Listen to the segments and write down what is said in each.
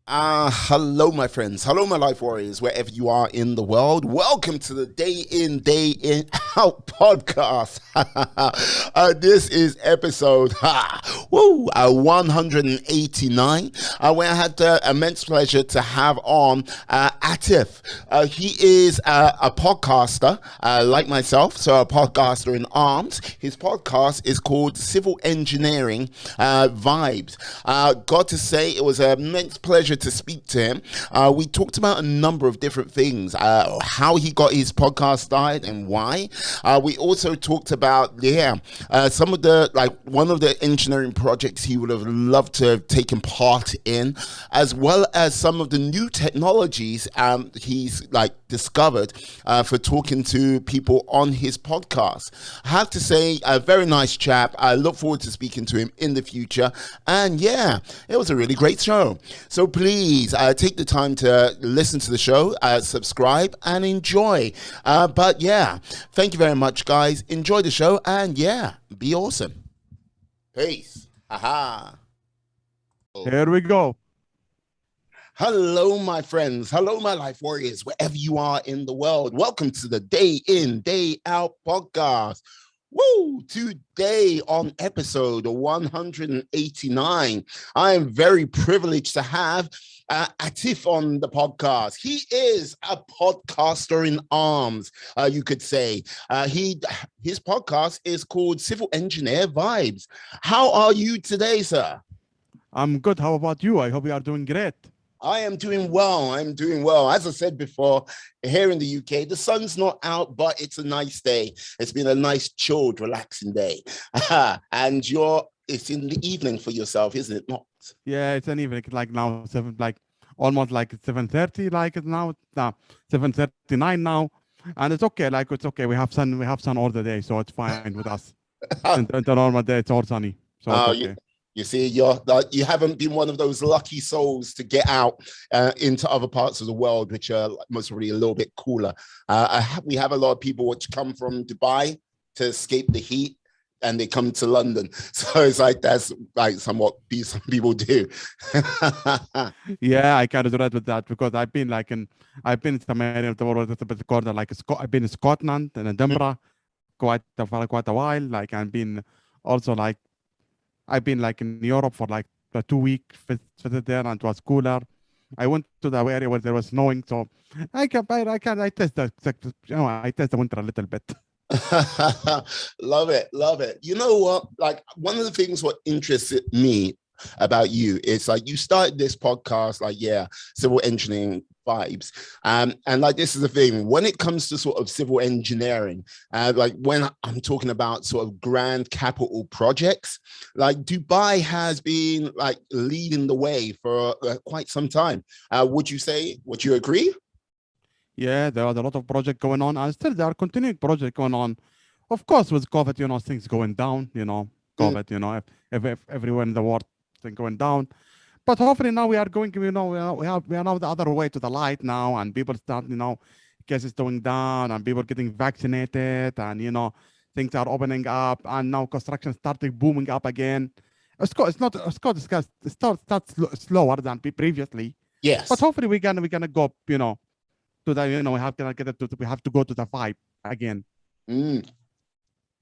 Hello, my friends. Hello, my life warriors, wherever you are in the world. Welcome to the Day In, Day In Out podcast. This is episode 189, where I had the immense pleasure to have on Atif. He is a podcaster like myself, so a podcaster in arms. His podcast is called Civil Engineering Vibes. Got to say, it was an immense pleasure to speak to him. We talked about a number of different things, how he got his podcast started and why. We also talked about, some of the, one of the engineering projects he would have loved to have taken part in, as well as some of the new technologies he's discovered for talking to people on his podcast. I have to say, a very nice chap. I look forward to speaking to him in the future. And yeah, it was a really great show. So please take the time to listen to the show, subscribe, and enjoy. But yeah, thank you very much, guys. Enjoy the show, and yeah, be awesome. Peace. Aha. Here we go. Hello, my friends. Hello, my life warriors, wherever you are in the world. Welcome to the Day In, Day Out podcast. Woo! Today on episode 189, I am very privileged to have Atif on the podcast. He is a podcaster in arms, you could say. His podcast is called Civil Engineer Vibes. How are you today, sir? I'm good. How about you? I hope you are doing great. I am doing well. I'm doing well. As I said before, here in the UK, the sun's not out, but it's a nice day. It's been a nice, chilled, relaxing day. And it's in the evening for yourself, isn't it not? Yeah, it's an evening, now almost 7:30, it's now 7:39 now. And it's okay, it's okay. We have sun all the day, so it's fine with us. And the normal day, it's all sunny. So it's okay. You see, you haven't been one of those lucky souls to get out into other parts of the world, which are most probably a little bit cooler. We have a lot of people which come from Dubai to escape the heat, and they come to London. So it's that's somewhat some people do. Yeah, I kind of relate with that because I've been in some area of the world that's a bit colder. I've been in Scotland and Edinburgh quite a while. I've been also I've been in Europe for a 2 week visit there, and it was cooler. I went to the area where there was snowing, so I test I test the winter a little bit. Love it. You know what? One of the things what interested me about you is you started this podcast, Civil Engineering Vibes, and this is the thing when it comes to sort of civil engineering, when I'm talking about sort of grand capital projects, Dubai has been leading the way for quite some time. Would you agree? Yeah, there was a lot of projects going on, and still there are continuing projects going on. Of course, with COVID, things going down, COVID, if everywhere in the world thing going down. But hopefully now we are going, we are now the other way to the light now, and people start, cases going down, and people getting vaccinated, and things are opening up, and now construction started booming up again. It starts slower than previously. Yes. But hopefully we're gonna go, to that, we have to go to the vibe again.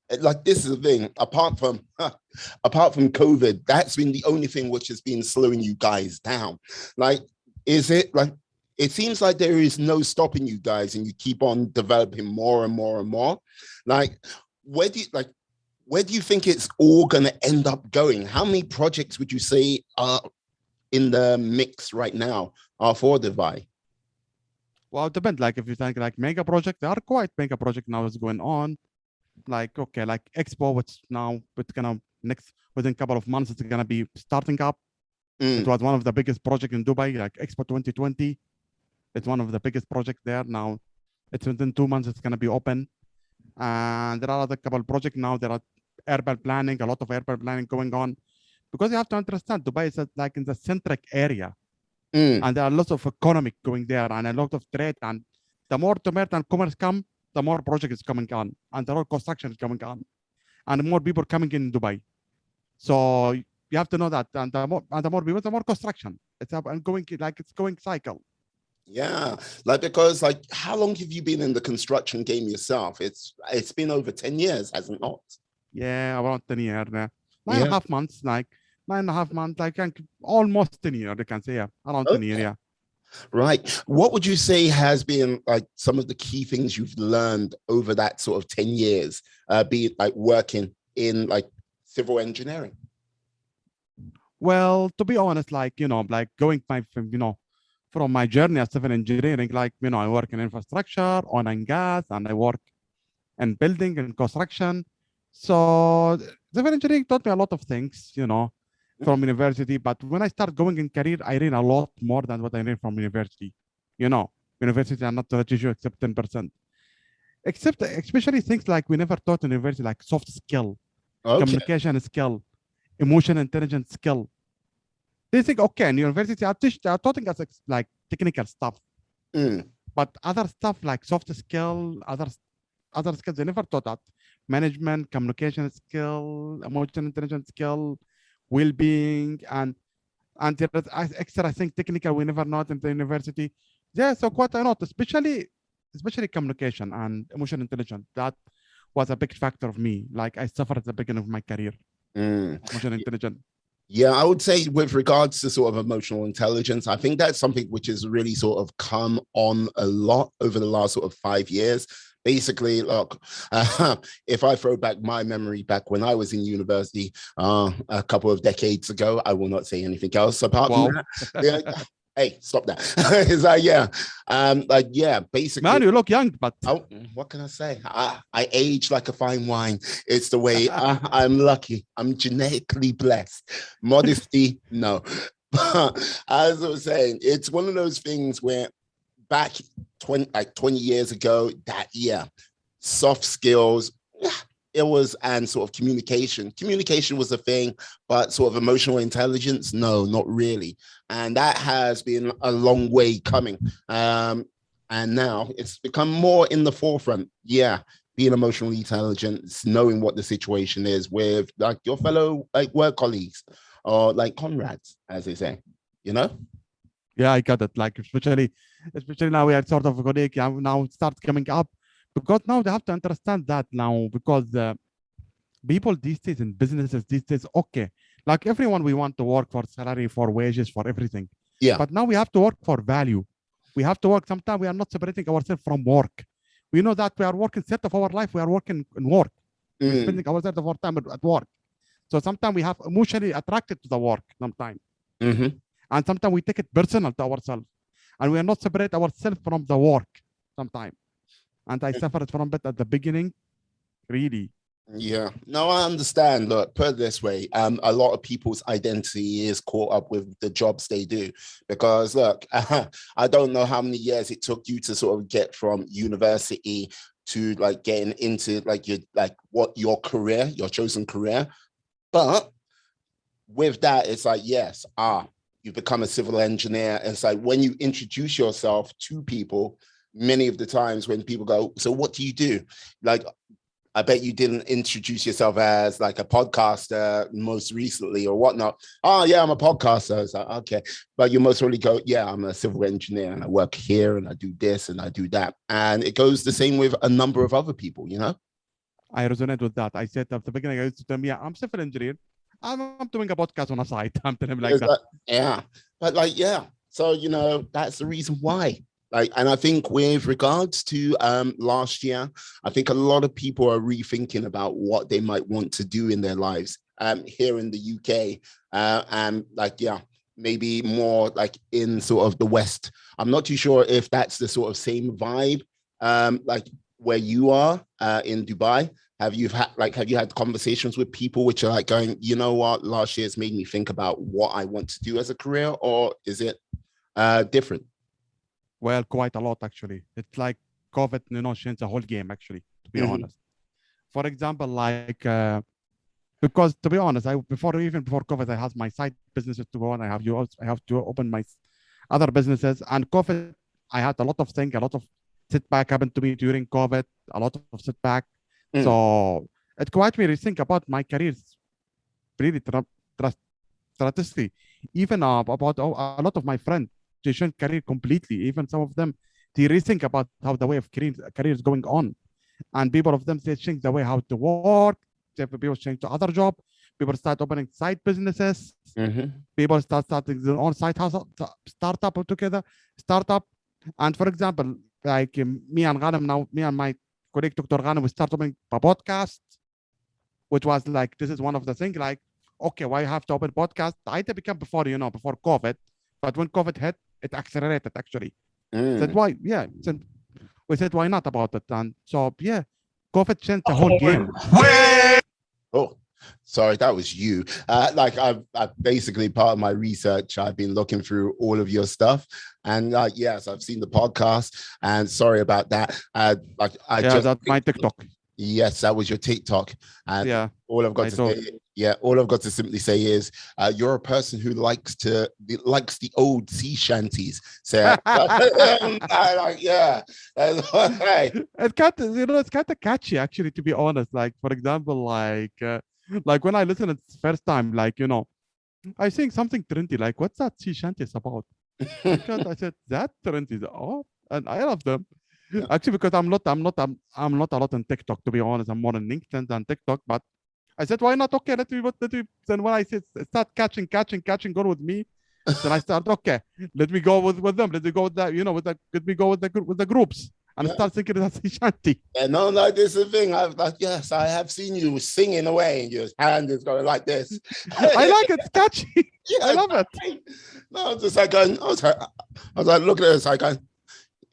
This is the thing, apart from COVID, that's been the only thing which has been slowing you guys down. Is it it seems like there is no stopping you guys, and you keep on developing more and more and more. Where do you think it's all going to end up going? How many projects would you say are in the mix right now for Dubai? Well, it depends. If you think mega project, there are quite mega project now is going on. Expo, which now it's gonna within a couple of months it's gonna be starting up. It was one of the biggest projects in Dubai, Expo 2020. It's one of the biggest projects there now. It's within 2 months it's gonna be open. And there are other couple of projects now. There are urban planning, a lot of urban planning going on, because you have to understand Dubai is in the centric area. And there are lots of economic going there, and a lot of trade, and the more trade and commerce come, the more project is coming on, and the more construction is coming on, and more people coming in Dubai. So you have to know that, and the more people, the more construction. It's up and going like it's going cycle. Yeah, like because like how long have you been in the construction game yourself? It's been over 10 years, hasn't it not? Yeah, around 10 years. Nine and a Yeah. half months, like 9.5 months, like almost 10 years, they can say, yeah, around 10 years, Okay. yeah. Right. What would you say has been like some of the key things you've learned over that sort of 10 years, be it like working in like civil engineering? Well, to be honest, like, like going from my journey as civil engineering, like, I work in infrastructure, oil and gas, and I work in building and construction. So civil engineering taught me a lot of things, from university. But when I start going in career, I learn a lot more than what I learned from university. You know, university are not to teach you except 10%. Except especially things like we never taught in university, like soft skill, Okay. communication skill, emotion intelligence skill. They think, okay, in university, they are teaching us like technical stuff, Mm. but other stuff like soft skill, other skills they never taught that. Management, communication skill, emotional intelligence skill, well-being, and there is extra, I think, technical we never know it in the university. Yeah, so quite a lot, especially communication and emotional intelligence. That was a big factor of me. Like I suffered at the beginning of my career, Mm. emotional intelligence. Yeah, I would say with regards to sort of emotional intelligence, I think that's something which has really sort of come on a lot over the last sort of 5 years. Basically, look, if I throw back my memory back when I was in university a couple of decades ago, I will not say anything else apart from Wow, that. Yeah, hey, stop that. It's like yeah, basically man, you look young, but oh, what can I say? I age like a fine wine. It's the way I'm lucky. I'm genetically blessed. Modesty, no. But as I was saying, it's one of those things where back 20 years ago, that yeah, soft skills, yeah, it was and sort of communication. Communication was a thing, but sort of emotional intelligence, no, not really. And that has been a long way coming. And now it's become more in the forefront. Yeah, being emotionally intelligent, knowing what the situation is with like your fellow like work colleagues or like comrades, as they say, you know? yeah, I got it. Like especially now we are sort of colleague. Now it starts coming up because now they have to understand that now because people these days in businesses these days, okay, like everyone we want to work for salary, for wages, for everything, Yeah. but now we have to work for value. We have to work. Sometimes we are not separating ourselves from work. We know that we are working set of our life. We are working in work. We're Mm. spending ourselves of our time at work. So sometimes we have emotionally attracted to the work sometimes. Mm-hmm. And sometimes we take it personal to ourselves. And we are not separate ourselves from the work sometimes. And I suffered from it at the beginning, really. Yeah, no, I understand. Look, put it this way, a lot of people's identity is caught up with the jobs they do. Because look, I don't know how many years it took you to sort of get from university to like getting into like your like what your career, your chosen career. But with that, it's like, yes, you become a civil engineer. It's like when you introduce yourself to people, many of the times when people go, so what do you do? Like I bet you didn't introduce yourself as like a podcaster most recently or whatnot. Oh, yeah, I'm a podcaster. It's like, okay. But you most really go, yeah, I'm a civil engineer and I work here and I do this and I do that. And it goes the same with a number of other people, you know? I resonate with that. I said at the beginning, I used to tell me, yeah, I'm civil engineer. I'm doing a podcast on a site. I'm telling him like It's that. like, yeah. But like, yeah. So, you know, that's the reason why. Like, and I think with regards to last year, I think a lot of people are rethinking about what they might want to do in their lives here in the UK. And like, yeah, maybe more like in sort of the West. I'm not too sure if that's the sort of same vibe like where you are in Dubai. Have you had conversations with people which are like going, you know what, last year's made me think about what I want to do as a career, or is it different? Well, quite a lot actually. It's like COVID, changed the whole game actually, to be Mm-hmm. honest. For example, like because to be honest, even before COVID, I had my side businesses to go on. I have to open my other businesses. And COVID, I had a lot of things, a lot of setback happened to me during COVID, a lot of setback. Mm. So it quite made me think about my careers really drastically. even about a lot of my friends, they changed career completely. Even some of them, they rethink about how the way of career is going on. And people of them, they change the way how to work. People change to other job. People start opening side businesses. People starting their own side hustle, startup together, startup. And for example, like me and Ghanem now, me and my colleague Dr. Ghanem, we start opening a podcast, which was like, this is one of the things like, okay, why you have to open podcast? The idea became before, before COVID, but when COVID hit, it accelerated actually. Said why? Yeah. We said why not about it? And so yeah, COVID changed the whole game. Oh, sorry, that was you. Like I've basically part of my research, I've been looking through all of your stuff, and yes, I've seen the podcast. And sorry about that. That's my TikTok. Yes, that was your TikTok. And yeah, all I've got all I've got to simply say is you're a person who likes the old sea shanties. So yeah. It's kind of catchy actually, to be honest. Like for example, like when I listened it first time, like I think something trendy, like what's that sea shanties about? Because I said that trendy, and I love them. Actually, because I'm not a lot on TikTok, to be honest. I'm more on LinkedIn than TikTok. But I said, why not? Okay, let me. Then when I said start catching on with me, then I start. Okay, let me go with them. Let me go with that. Let me go with the groups and start thinking that's shanty. Yeah, no, this is the thing. Yes, I have seen you singing away, and your hand is going like this. I like it. It's catchy. Yeah, I love it. No, I was just like going. I was like, look at this. I go.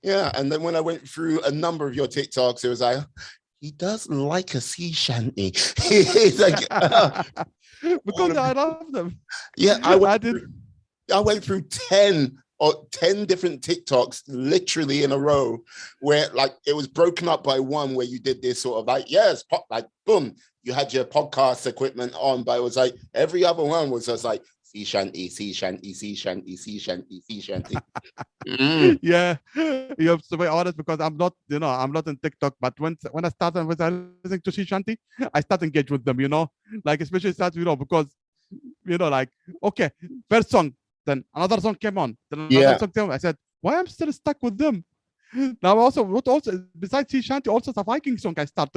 Yeah, and then when I went through a number of your TikToks, it was like, he does like a sea shanty. He's like, because I love them. Yeah, I went through 10 different TikToks literally in a row, where like it was broken up by one where you did this sort of like, yes, like boom, you had your podcast equipment on, but it was like every other one was just like sea shanty, sea shanty, sea shanty, sea shanty, sea shanty. Yeah, you have to be honest, because I'm not in TikTok, but when I started with listening to sea shanty, I start engage with them, like especially start, because like, okay, first song, then another song came on, then another song came on. I said, why I'm still stuck with them? Now also besides sea shanty, also the Viking song, I start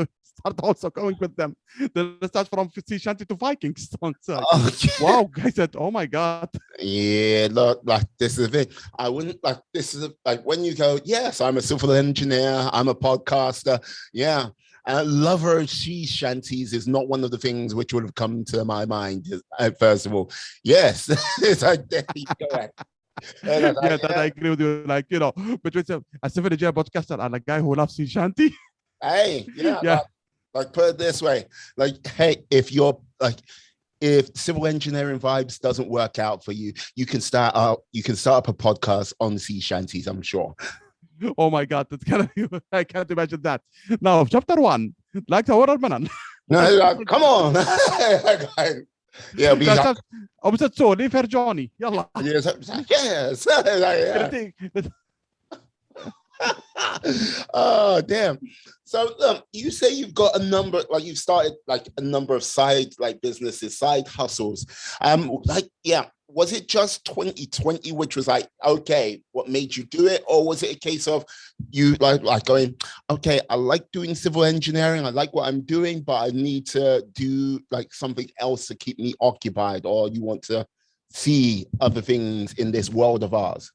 also going with them. Then I start from sea shanty to Viking songs. Like, wow, I said, oh my god. Yeah, look, like this is it. I wouldn't like this is like when you go, yes, I'm a civil engineer, I'm a podcaster. Yeah. Lover of sea shanties is not one of the things which would have come to my mind. First of all, yes, it's like there you go. I agree with you. Like, between a civil engineer podcaster and a guy who loves sea shanty. Hey, yeah. Like put it this way, like, hey, if civil engineering vibes doesn't work out for you, you can start up a podcast on sea shanties, I'm sure. Oh my god, I can't imagine that. Now, chapter 1, like the horror man. No, come on. Yeah, we have. Opposite so, leave her Johnny. Yalla. Yes. Oh damn. So you say you've got a number, like you've started like a number of side businesses, side hustles. Was it just 2020 which was like, okay, what made you do it? Or was it a case of you like going, okay, I like doing civil engineering, I like what I'm doing, but I need to do like something else to keep me occupied, or you want to see other things in this world of ours?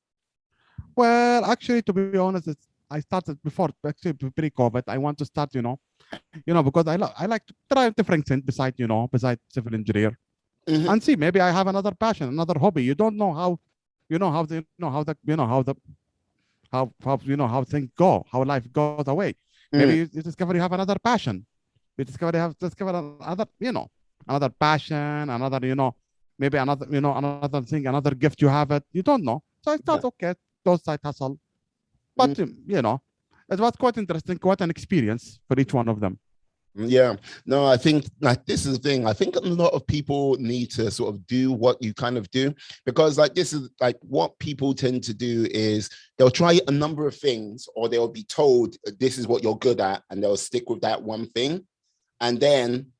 Well, actually, to be honest, I started before, actually pre-COVID. I want to start, because I like to try different things besides civil engineer, and see maybe I have another passion, another hobby. You don't know how things go, how life goes away. Maybe you discover you have another passion. You discover another passion, another maybe another thing, another gift you have it. You don't know. So I thought, okay, those side hustle. But it was quite interesting, quite an experience for each one of them. Yeah, no, I think like this is the thing. I think a lot of people need to sort of do what you kind of do, because like this is like what people tend to do is they'll try a number of things, or they'll be told this is what you're good at, and they'll stick with that one thing. And then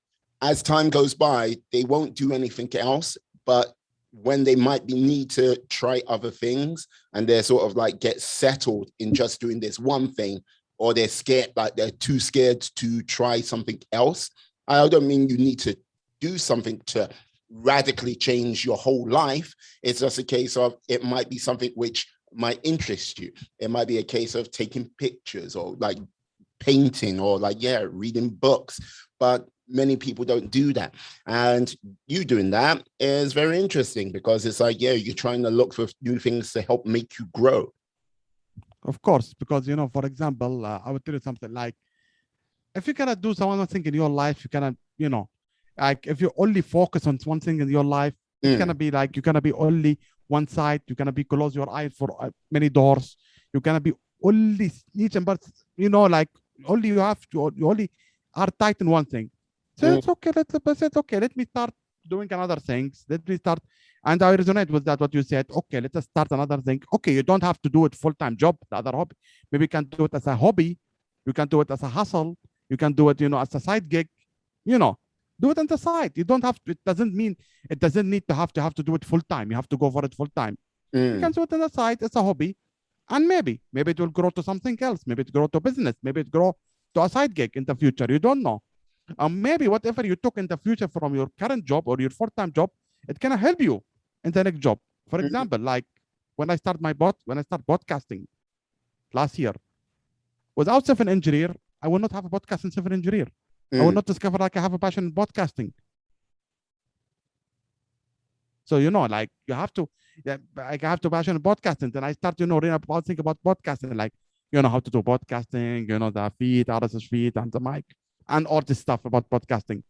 as time goes by, they won't do anything else. But when they might be need to try other things, and they're sort of like get settled in just doing this one thing, or they're scared, like they're too scared to try something else. I don't mean you need to do something to radically change your whole life. It's just a case of it might be something which might interest you. It might be a case of taking pictures or like painting or like, yeah, reading books. But many people don't do that. And you doing that is very interesting because it's like, yeah, you're trying to look for new things to help make you grow. Of course, because, you know, for example, I would tell you something like, if you cannot do one thing in your life, you cannot, you know, like if you only focus on one thing in your life, it's gonna be like you're gonna be only one side. You're gonna be close your eyes for many doors. You're gonna be only niche and but you know, like only you have to you only are tight in one thing. So it's okay. Let me start doing another things. Let me start. And I resonate with that what you said. Okay, let us start another thing. Okay, you don't have to do it full-time job, the other hobby. Maybe you can do it as a hobby. You can do it as a hustle. You can do it, you know, as a side gig. You know, do it on the side. You don't have to. It doesn't need to have to do it full time. You have to go for it full time. You can do it on the side. It's a hobby, and maybe it will grow to something else. Maybe it grow to business. Maybe it grow to a side gig in the future. You don't know. Maybe whatever you took in the future from your current job or your full-time job, it can help you in the next job. For example, like when I start podcasting last year, without civil engineer, I will not have a podcast in civil engineer. I will not discover like I have a passion in podcasting. So, you know, like you have to, like I have to passion in podcasting. Then I start, you know, reading about think about podcasting, like, you know, how to do podcasting, you know, the feed, RSS feed, and the mic, and all this stuff about podcasting.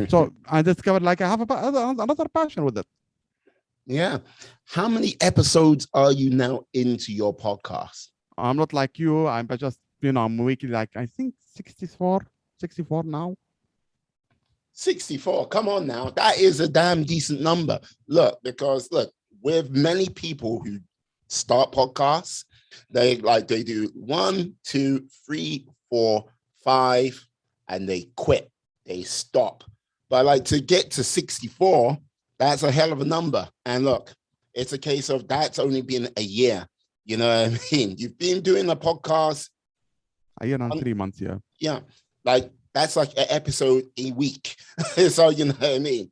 So I discovered like I have another passion with it. Yeah. How many episodes are you now into your podcast? I'm not like you. I'm just, you know, I'm weekly, like I think 64 now. 64. Come on now. That is a damn decent number. Look, because look, with many people who start podcasts, they do 1, 2, 3, 4, 5, and they quit. They stop. But like to get to 64, that's a hell of a number. And look, it's a case of that's only been a year. You know what I mean? You've been doing a podcast a year and 3 months, yeah. Yeah. Like that's like an episode a week. So you know what I mean?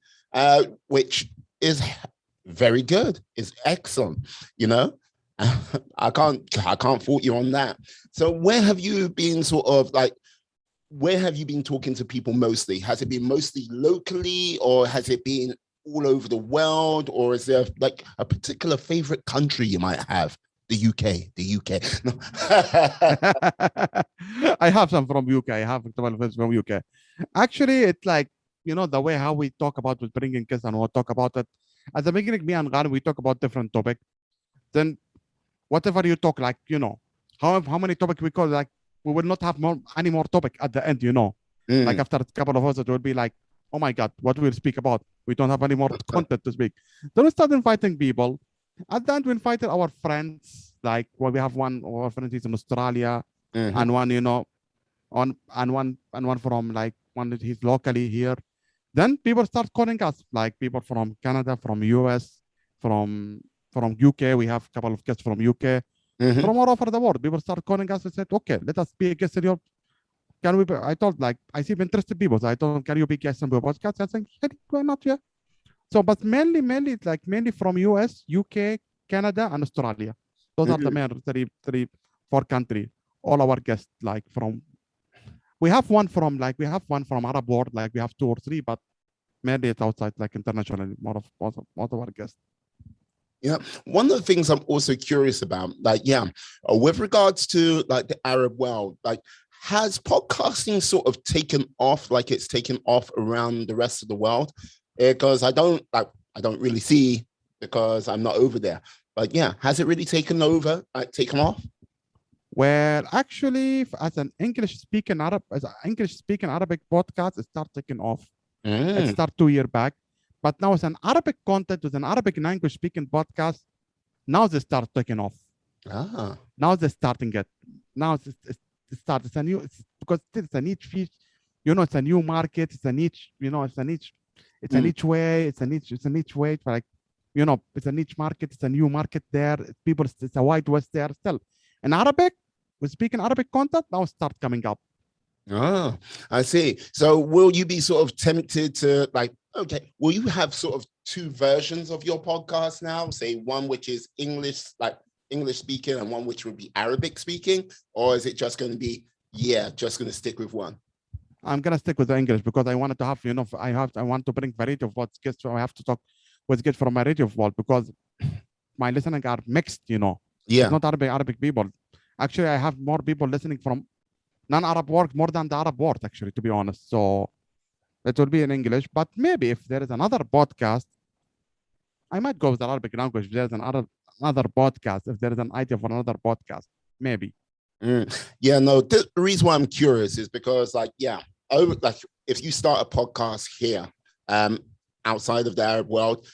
Which is very good. It's excellent, you know. I can't fault you on that. So where have you been talking to people mostly? Has it been mostly locally, or has it been all over the world, or is there like a particular favorite country you might have? The UK. No. I have some from UK. I have some friends from UK. Actually, it's like, you know, the way how we talk about with bringing kids, and we'll talk about it. At the beginning, me and Ghanim, we talk about different topic. Then whatever you talk, like, you know, how many topics we call, like, we will not have any more topic at the end, you know. Like after a couple of hours, it will be like, oh my God, what we'll speak about? We don't have any more content to speak. Then we start inviting people. At the end, we invited our friends. Like, well, we have one of our friends is in Australia, and one, you know, one from like one that he's locally here. Then people start calling us, like people from Canada, from US, from UK. We have a couple of guests from UK, from all over the world. People start calling us and said, okay, let us be a guest in your. Can we? I told, like, I see interested people. So I told, can you be guest on your podcast? I think, hey, why not? Yeah. So, but mainly it's like mainly from US, UK, Canada, and Australia. Those are the main 4 countries. All our guests, like from, we have one from Arab world, like we have 2 or 3, but mainly it's outside, like internationally, most of our guests. Yeah. One of the things I'm also curious about, like, with regards to like the Arab world, like, has podcasting sort of taken off, like it's taken off around the rest of the world? Because I don't really see, because I'm not over there. But yeah, has it really taken off? Well, actually, as an English-speaking Arabic podcast, it started taking off. It started 2 years back. But now it's an Arabic content with an Arabic language-speaking podcast. Now they start taking off. Now they're starting it. Now it's a new, because it's a niche fish. You know, it's a new market. It's a niche. You know, it's a niche. It's a niche way. It's a niche way. Like, it's a niche market, it's a new market there. People, it's a wide west there still. In Arabic, we're speaking Arabic content now start coming up. Ah, I see. So will you be sort of tempted to like, okay, will you have sort of two versions of your podcast now? Say one which is English, like English speaking, and one which would be Arabic speaking? Or is it just going to be, just going to stick with one? I'm gonna stick with the English because I wanted to have, I want to bring variety of what's good. So I have to talk what's good from variety of world because my listening are mixed. It's Yeah. not Arabic people. Actually, I have more people listening from non-Arab world more than the Arab world. Actually, to be honest, so it will be in English. But maybe if there is another podcast, I might go with the Arabic language. If there's another podcast, if there is an idea for another podcast, maybe. Yeah, no, the reason why I'm curious is because like, like if you start a podcast here, outside of the Arab world,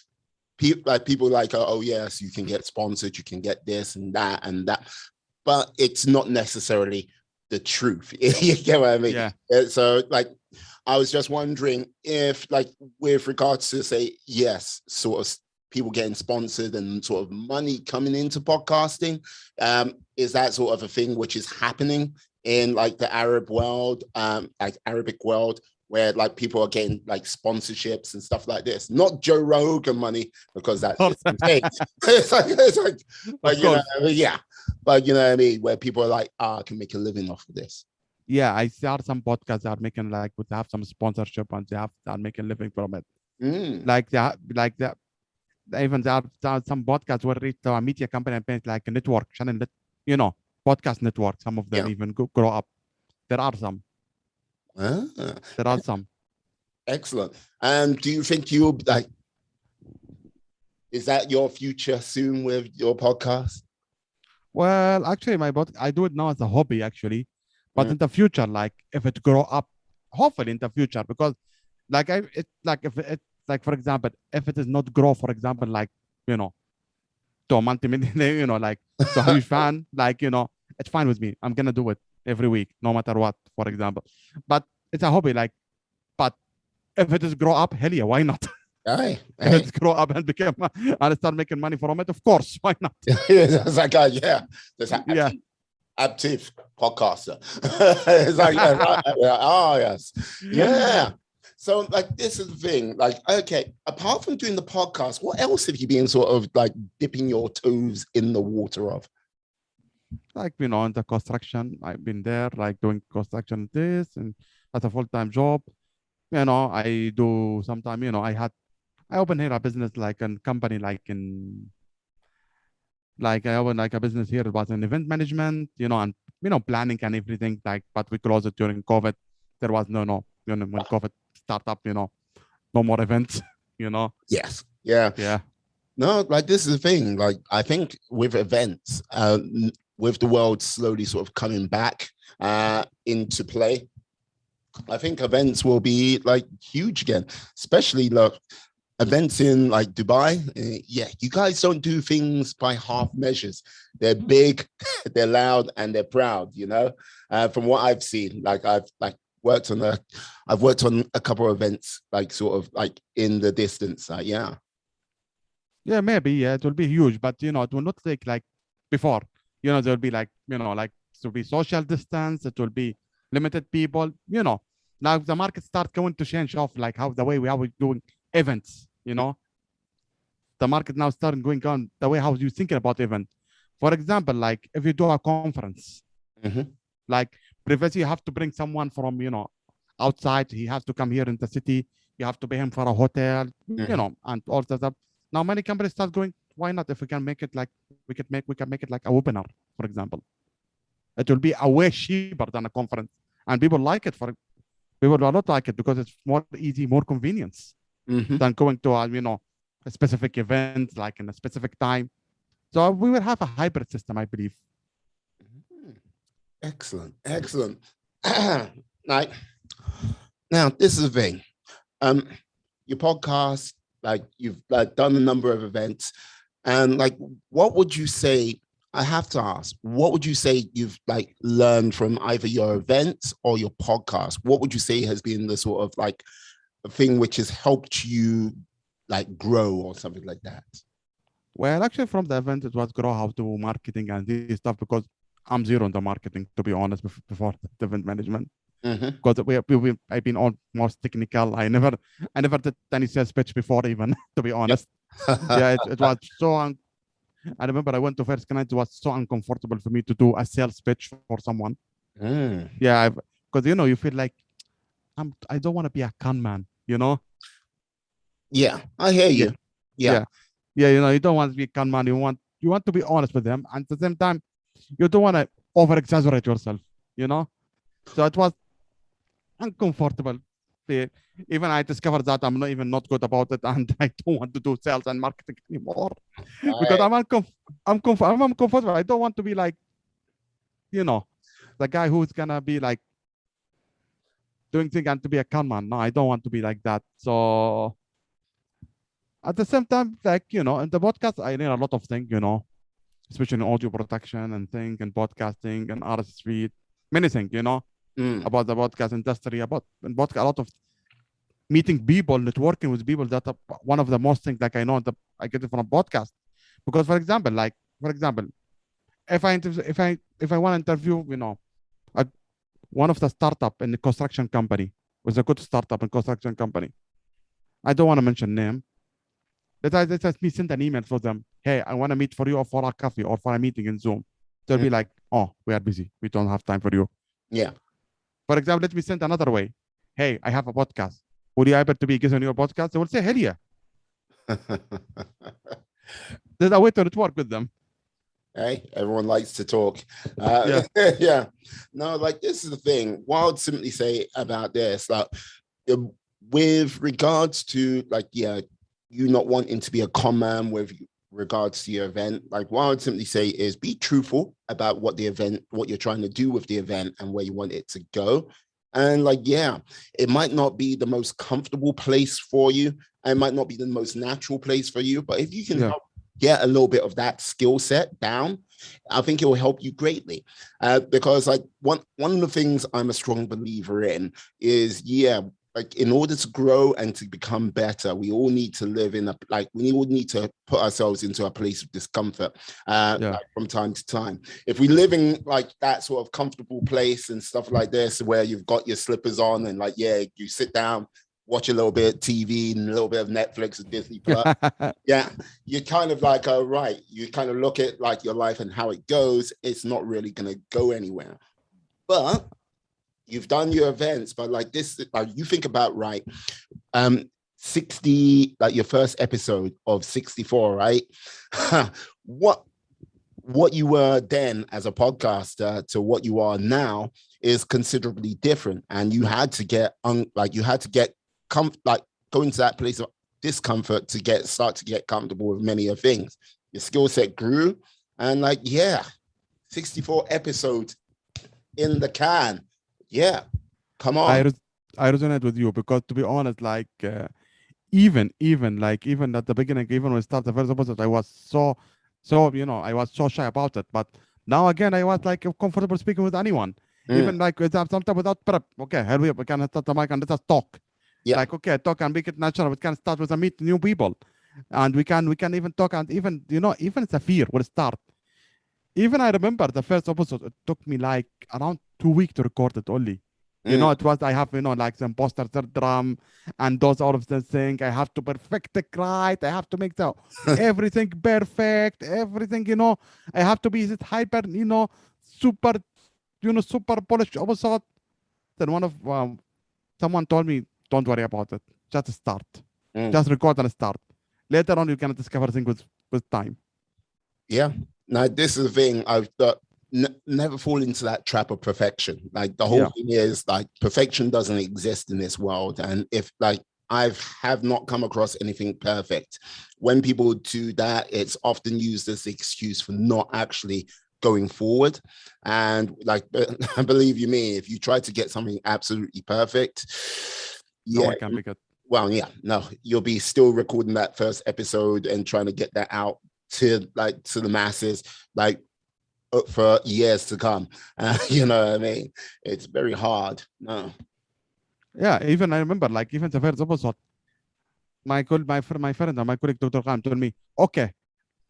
people like, oh yes, you can get sponsored, you can get this and that, but it's not necessarily the truth. You get what I mean? Yeah. So like, I was just wondering if like with regards to say, yes, sort of people getting sponsored and sort of money coming into podcasting, is that sort of a thing which is happening in like the Arab world, like Arabic world, where like people are getting like sponsorships and stuff like this, not Joe Rogan money, because that's insane. it's like you know, but you know what I mean, where people are like, I can make a living off of this. Yeah, I see some podcasts that are making like would have some sponsorship and they are making living from it. Like that, even there are some podcasts where reach to a media company and pay like a network channel, podcast network. Some of them even grow up. There are some. There are some. Excellent. And do you think you'll like? Is that your future soon with your podcast? Well, actually, I do it now as a hobby, actually. But in the future, like if it grow up, hopefully in the future, because like if it like for example, if it is not grow, for example, like to a multi-million, like to a huge fan, like it's fine with me. I'm gonna do it every week, no matter what, for example. But it's a hobby, like. But if it is grow up, hell yeah, why not? If it's grow up and become and start making money from it, of course, why not? It's like, there's Atif podcaster. It's like, oh yes, yeah. So like, this is the thing. Like, okay, apart from doing the podcast, what else have you been sort of like dipping your toes in the water of? Like in the construction, I've been there, like doing construction this and as a full-time job. I do sometime. I open here a business like a company like I opened like a business here. It was in event management, and planning and everything. Like, but we closed it during COVID. There was no, when COVID start up, no more events. Yes. Yeah. Yeah. No, like this is the thing. Like I think with events, with the world slowly sort of coming back into play, I think events will be like huge again, especially like events in like Dubai. You guys don't do things by half measures. They're big, they're loud, and they're proud. From what I've seen, like I've worked on a couple of events, like sort of like in the distance. Yeah, maybe. Yeah, it will be huge, but it will not take like before. There will be like like it will be social distance. It will be limited people. Now the market start going to change off like how the way we are doing events. The market now starting going on the way how you thinking about event. For example, like if you do a conference, like previously you have to bring someone from outside. He has to come here in the city. You have to pay him for a hotel, and all that stuff. Now many companies start going, why not? If we can make it like we can make it like a webinar, for example. It will be a way cheaper than a conference, and people like it. People do not like it because it's more easy, more convenience than going to a specific event like in a specific time. So we will have a hybrid system, I believe. Excellent. Like now, this is the thing. Your podcast, like you've like done a number of events, and like, what would you say? I have to ask, what would you say you've like learned from either your events or your podcast? What would you say has been the sort of like a thing which has helped you like grow or something like that? Well, actually, from the event, it was grow how to marketing and this stuff because I'm zero in the marketing, to be honest, before the event management. Mm-hmm. Because I've been almost technical. I never did any sales pitch before, even to be honest. Yeah, it was so. I remember I went to first client. It was so uncomfortable for me to do a sales pitch for someone. Mm. Yeah, because you feel like I don't want to be a con man. Yeah, I hear Yeah, you. Yeah. yeah, yeah. You don't want to be a con man. You want to be honest with them, and at the same time, you don't want to over exaggerate yourself. You know. So it was uncomfortable. See, even I discovered that I'm not good about it, and I don't want to do sales and marketing anymore because Right. I'm uncomfortable. I don't want to be like you know the guy who's gonna be like doing things and to be a con man. No, I don't want to be like that. So at the same time, like in the podcast, I learn a lot of things. Especially in audio production and thing and podcasting and RSS feed, many things. Mm. About the podcast industry, about and podcast, a lot of meeting people, networking with people. That are one of the most things like I know that I get it from a podcast. Because for example, if I want to interview, a, one of the startup in the construction company was a good startup in construction company. I don't want to mention name. Let me send an email for them. Hey, I want to meet for you or for a coffee or for a meeting in Zoom. They'll Mm. be like, oh, we are busy. We don't have time for you. Yeah. For example, let me send another way. Hey, I have a podcast. Would you able to be guest on your podcast? They will say, hell yeah. There's a way to network with them. Hey, everyone likes to talk. Yeah. Yeah. No, like this is the thing. What I'd simply say about this, like with regards to like, yeah, you not wanting to be a con man with regards to your event, like what I would simply say is be truthful about what you're trying to do with the event and where you want it to go. And like, yeah, it might not be the most comfortable place for you. And it might not be the most natural place for you, but if you can Yeah. help get a little bit of that skill set down, I think it will help you greatly. Because like one of the things I'm a strong believer in is, yeah, like in order to grow and to become better, we all need to live in we all need to put ourselves into a place of discomfort Yeah. like from time to time. If we live in like that sort of comfortable place and stuff like this, where you've got your slippers on and like, yeah, you sit down, watch a little bit of TV and a little bit of Netflix or Disney Plus. Yeah, you're kind of like, right, you kind of look at like your life and how it goes. It's not really going to go anywhere. But you've done your events, but like this, like you think about, right, 60, like your first episode of 64, right? What you were then as a podcaster to what you are now is considerably different. And you had to get go into that place of discomfort to start to get comfortable with many of things. Your skill set grew, and like, yeah, 64 episodes in the can. Yeah, come I on. res- I resonate with you because to be honest, like even at the beginning, even when I started the first episode, I was I was so shy about it. But now again, I was like comfortable speaking with anyone, Mm, even like sometimes without prep. Okay, here we can start the mic and let us talk. yeah. Like okay, talk and make it natural. We can start with a meet new people, and we can even talk and even the fear will start. Even I remember the first episode, it took me like around 2 weeks to record it only. Mm. It was I have like some poster drum and those all of the thing. I have to perfect it right. I have to make the everything perfect. Everything I have to be this hyper super super polished episode. Then someone told me, don't worry about it. Just start. Mm. Just record and start. Later on, you can discover things with time. Yeah. Now, this is the thing. I've never fall into that trap of perfection. Like the whole Yeah. thing is like perfection doesn't exist in this world. And if like have not come across anything perfect. When people do that, it's often used as the excuse for not actually going forward. And like, believe you me, if you try to get something absolutely perfect, No yeah, one can make it. well, yeah, no, you'll be still recording that first episode and trying to get that out to the masses, like for years to come. You know what I mean? It's very hard. No. Yeah, even I remember, like even the first episode, my friend and my colleague Dr. Khan told me, okay,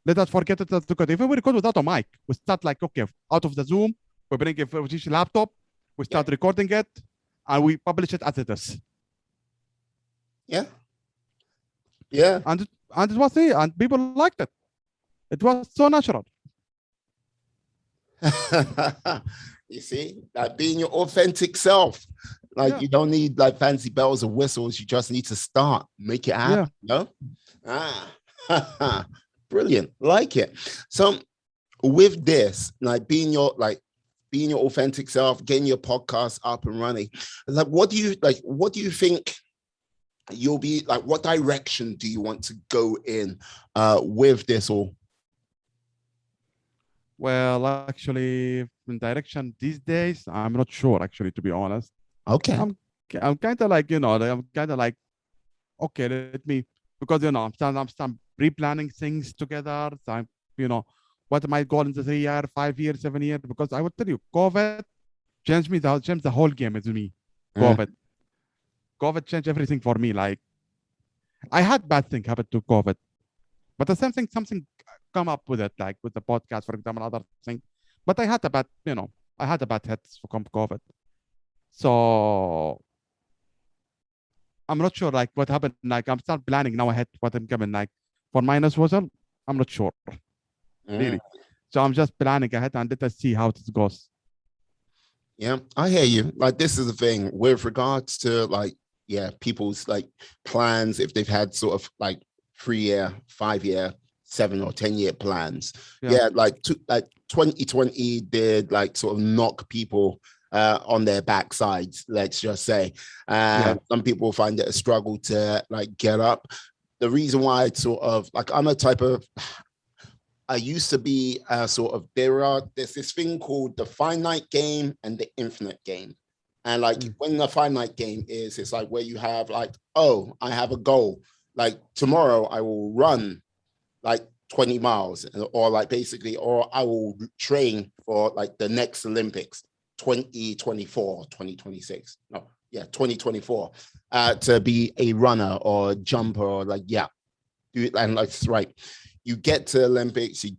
Let us forget it. Let's record. If we record without a mic, we start like, okay, out of the Zoom, we bring a laptop, we start recording it, and we publish it as it is. Yeah. Yeah. And it was here, and people liked it. It was so natural. You see, like being your authentic self. Like you don't need like fancy bells and whistles. You just need to start, make it happen. No? Brilliant. Like it. So with this, like being your authentic self, getting your podcast up and running, like what do you think you'll be like? What direction do you want to go in with this all? Well, actually, in direction these days, I'm not sure. Actually, to be honest, Okay. I'm kind of like I'm kind of like, okay, let me, because I'm still pre-planning things together. So I'm what my goal in the 3 year, 5 year, 7 year. Because I would tell you, COVID changed the whole game with me. COVID changed everything for me. Like I had bad things happen to COVID, but the same thing, something come up with it, like with the podcast, for example, other thing. But I had a bad, I had a bad hit from COVID. So I'm not sure like what happened. Like I'm start planning now ahead what I'm coming like for minus wasn't. I'm not sure really. So I'm just planning ahead and let us see how this goes. Yeah, I hear you. Like this is the thing with regards to like people's like plans if they've had sort of like 3 year, 5 year, 7 or 10 year plans. Like 2020 did like sort of knock people on their backsides, let's just say. Some people find it a struggle to like get up. The reason why it's sort of like I'm a type of I used to be sort of there's this thing called the finite game and the infinite game. And like when the finite game is, it's like where you have like, oh, I have a goal. Like tomorrow I will run like 20 miles or like basically, or I will train for like the next Olympics, 2024, 2026. No, 2024 to be a runner or a jumper or like, do it. And like, right. You get to Olympics, you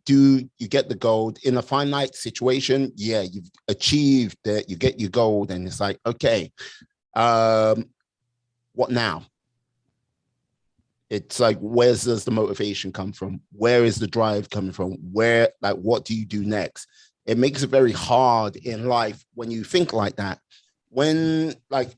get the gold in a finite situation. Yeah, you've achieved that, you get your gold, and it's like, okay, what now? It's like, where does the motivation come from? Where is the drive coming from? Where, like, what do you do next? It makes it very hard in life when you think like that. When like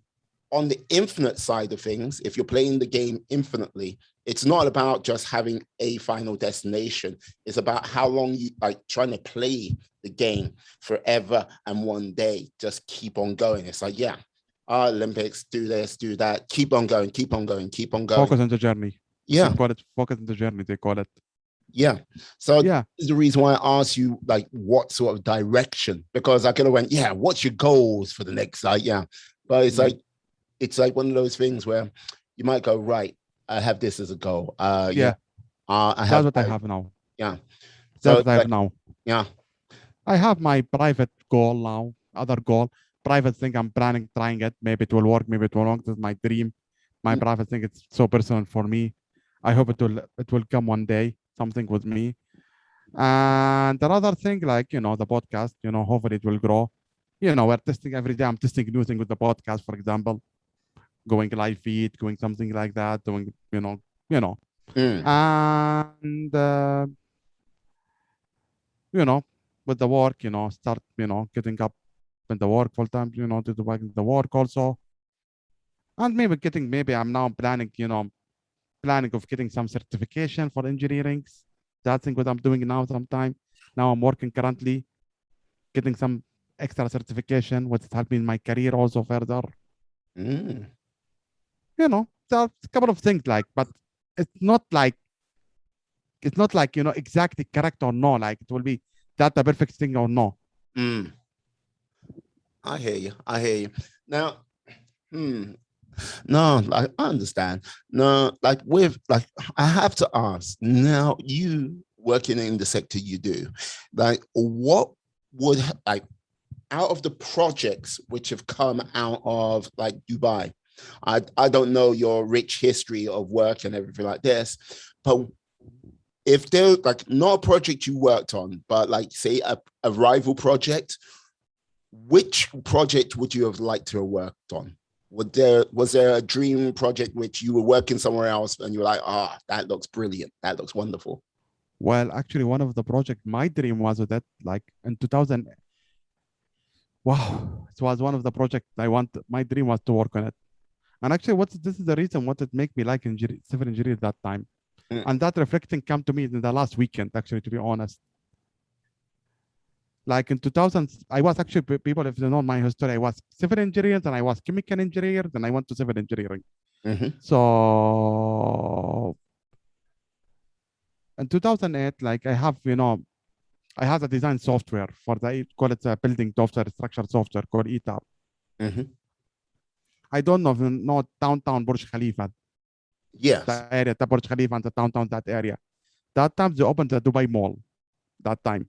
on the infinite side of things, if you're playing the game infinitely, it's not about just having a final destination. It's about how long you like trying to play the game forever and one day just keep on going. It's like, Olympics, do this, do that, keep on going, keep on going, keep on going. Focus on the journey. Yeah. They call it focus on the journey, they call it. Yeah. So this is the reason why I asked you like what sort of direction, because I could have went, what's your goals for the next but it's like one of those things where you might go, right, I have this as a goal. I have that's what I have now. Yeah. That's what I have now. Yeah. I have my private goal now, other goal, private thing I'm planning, trying it. Maybe it will work, maybe it won't work. This is my dream. My private thing, it's so personal for me. I hope it will come one day, something with me. And another thing, like, the podcast, hopefully it will grow. We're testing every day. I'm testing new thing with the podcast, for example, going live feed, going something like that, doing, and, with the work, start, getting up in the work full time, to the work also. And maybe I'm now planning, planning of getting some certification for engineering. That's what I'm doing now sometime. Now I'm working currently, getting some extra certification, which is helping my career also further. So a couple of things like, but it's not like, exactly correct or no, like it will be that the perfect thing or no. I hear you. Now, no, like I understand. No, like I have to ask now, you working in the sector you do, like what would like out of the projects which have come out of like Dubai, I don't know your rich history of work and everything like this, but if there like not a project you worked on, but like say a rival project, which project would you have liked to have worked on? Was there a dream project which you were working somewhere else and you were like, that looks brilliant, that looks wonderful? Well, actually, one of the project, my dream was that like in 2000. Wow, it was one of the project I want. My dream was to work on it. And actually, this is the reason what it make me like civil engineer that time. Mm. And that reflecting come to me in the last weekend, actually, to be honest. Like in 2000, I was actually, people, if they know my history, I was civil engineer, then I was chemical engineer, then I went to civil engineering. Mm-hmm. So in 2008, like I have, I have a design software for the, call it a building software, structure software called ETAP. Mm-hmm. I don't know if you know downtown Burj Khalifa, Yes. the area, the Burj Khalifa and the downtown, that area. That time they opened the Dubai Mall. That time,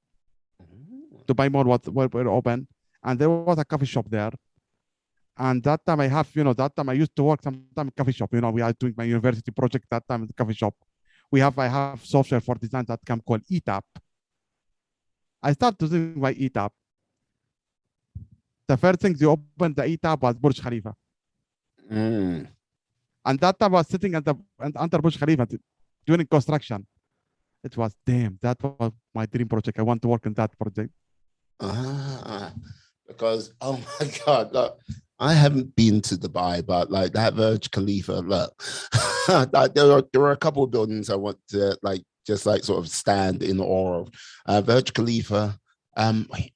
Dubai Mall was were open, and there was a coffee shop there. And that time I have, that time I used to work sometime in coffee shop. We are doing my university project that time in the coffee shop. I have software for design that can called ETAP. I started using my ETAP. The first thing they opened the ETAP was Burj Khalifa. Mm. And that time I was sitting under Burj Khalifa during construction. It was damn. That was my dream project. I want to work on that project. Because oh my god, look, I haven't been to Dubai, but like that Burj Khalifa, look, like there are a couple of buildings I want to like just like sort of stand in awe of. Burj Khalifa, wait,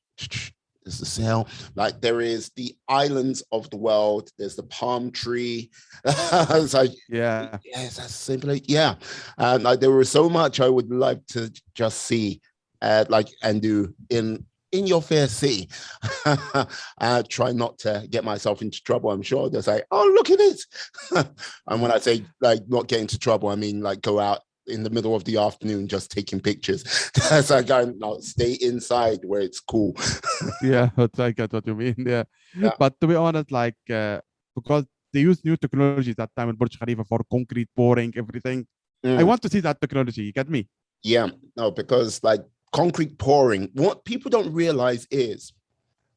there's the sail. Like there is the islands of the world. There's the palm tree. It's like Yeah. yes, that's simply yeah. Like there was so much I would like to just see, like and do in your fair city. Try not to get myself into trouble. I'm sure they'll say, oh, look at it. And when I say like not get into trouble, I mean like go out in the middle of the afternoon just taking pictures. That's like not stay inside where it's cool. Yeah, I get what you mean. Yeah. Yeah. But to be honest, like because they use new technology that time in Burj Khalifa for concrete pouring, everything. I want to see that technology. You get me? Yeah, no, because like concrete pouring, what people don't realize is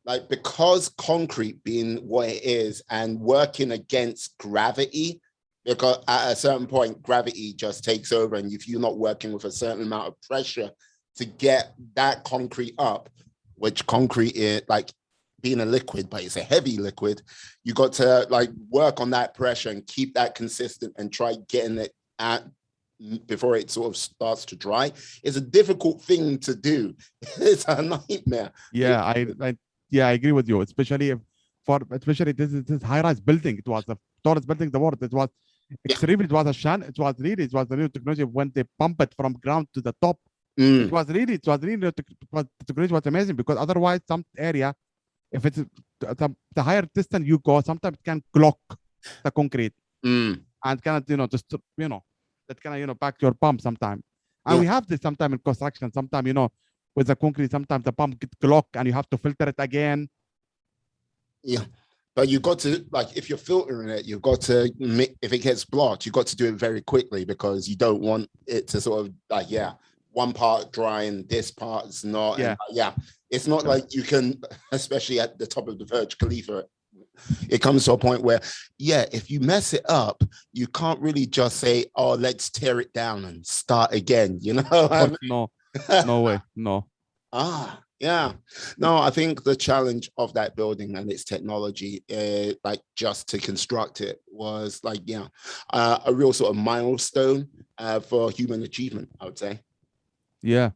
like because concrete being what it is and working against gravity, because at a certain point gravity just takes over, and if you're not working with a certain amount of pressure to get that concrete up, which concrete is like being a liquid, but it's a heavy liquid, you got to like work on that pressure and keep that consistent and try getting it at before it sort of starts to dry. It's a difficult thing to do. It's a nightmare. Yeah, I agree with you. Especially especially this high-rise building. It was the tallest building in the world. It was Yeah. extremely. It was a shan. It was the new technology when they pump it from ground to the top. Mm. It was really the technology was amazing, because otherwise some area, if it's the higher distance you go, sometimes it can clock the concrete and cannot just that can back your pump sometime. And we have this sometime in construction. Sometime with the concrete, sometimes the pump get clogged and you have to filter it again. Yeah. But you got to like if you're filtering it, you've got to if it gets blocked, you've got to do it very quickly, because you don't want it to sort of like one part dry and this part is not. Yeah. And, it's not like you can, especially at the top of the Burj Khalifa, it comes to a point where, if you mess it up, you can't really just say, oh, let's tear it down and start again, No, no way, no. Yeah. No, I think the challenge of that building and its technology, like just to construct it, was like, a real sort of milestone for human achievement, I would say. Yeah,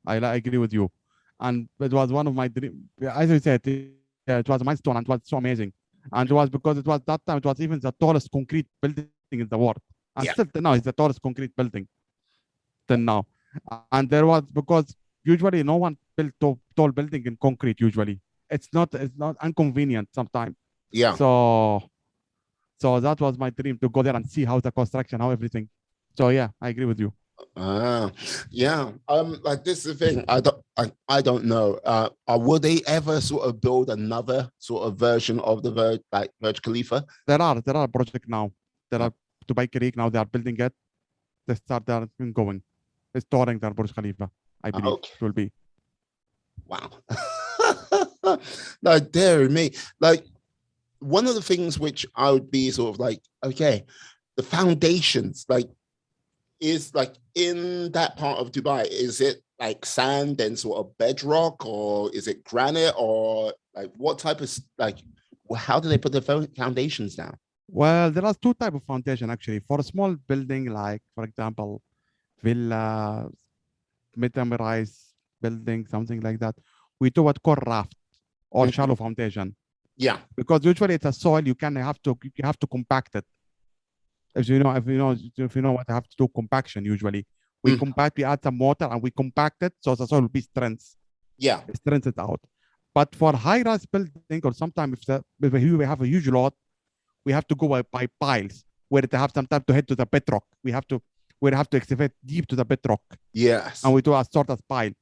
I agree with you. And it was one of my dreams. As I said, it was a milestone and it was so amazing. And it was because it was that time, it was even the tallest concrete building in the world. And still now it's the tallest concrete building till now. And there was, because usually no one built tall building in concrete usually. It's not inconvenient sometimes. Yeah. So that was my dream, to go there and see how the construction, how everything. So yeah, I agree with you. Like this is the thing. I don't know. Will they ever sort of build another sort of version of the Burj Khalifa? There are projects now. There are Dubai Creek now. They are building it. They start there going. restoring the Burj Khalifa. I believe Okay. it will be. Wow. Like, dear me. Like, one of the things which I would be sort of like, okay, the foundations, like, is like in that part of Dubai, is it like sand and sort of bedrock, or is it granite, or like what type of like, how do they put the foundations down? Well, there are two type of foundation actually. For a small building, like for example, villa, mid-rise building, something like that, we do what called raft or Mhm. shallow foundation. Yeah. Because usually it's a soil, you have to compact it. If you know what I have to do, compaction usually. We Mm. compact, we add some water and we compact it so the soil will be Yeah. strength it out. But for high-rise building, or sometimes if we have a huge lot, we have to go by piles where they have some time to head to the bedrock. We have to excavate deep to the bedrock, Yes. and we do a sort of pile.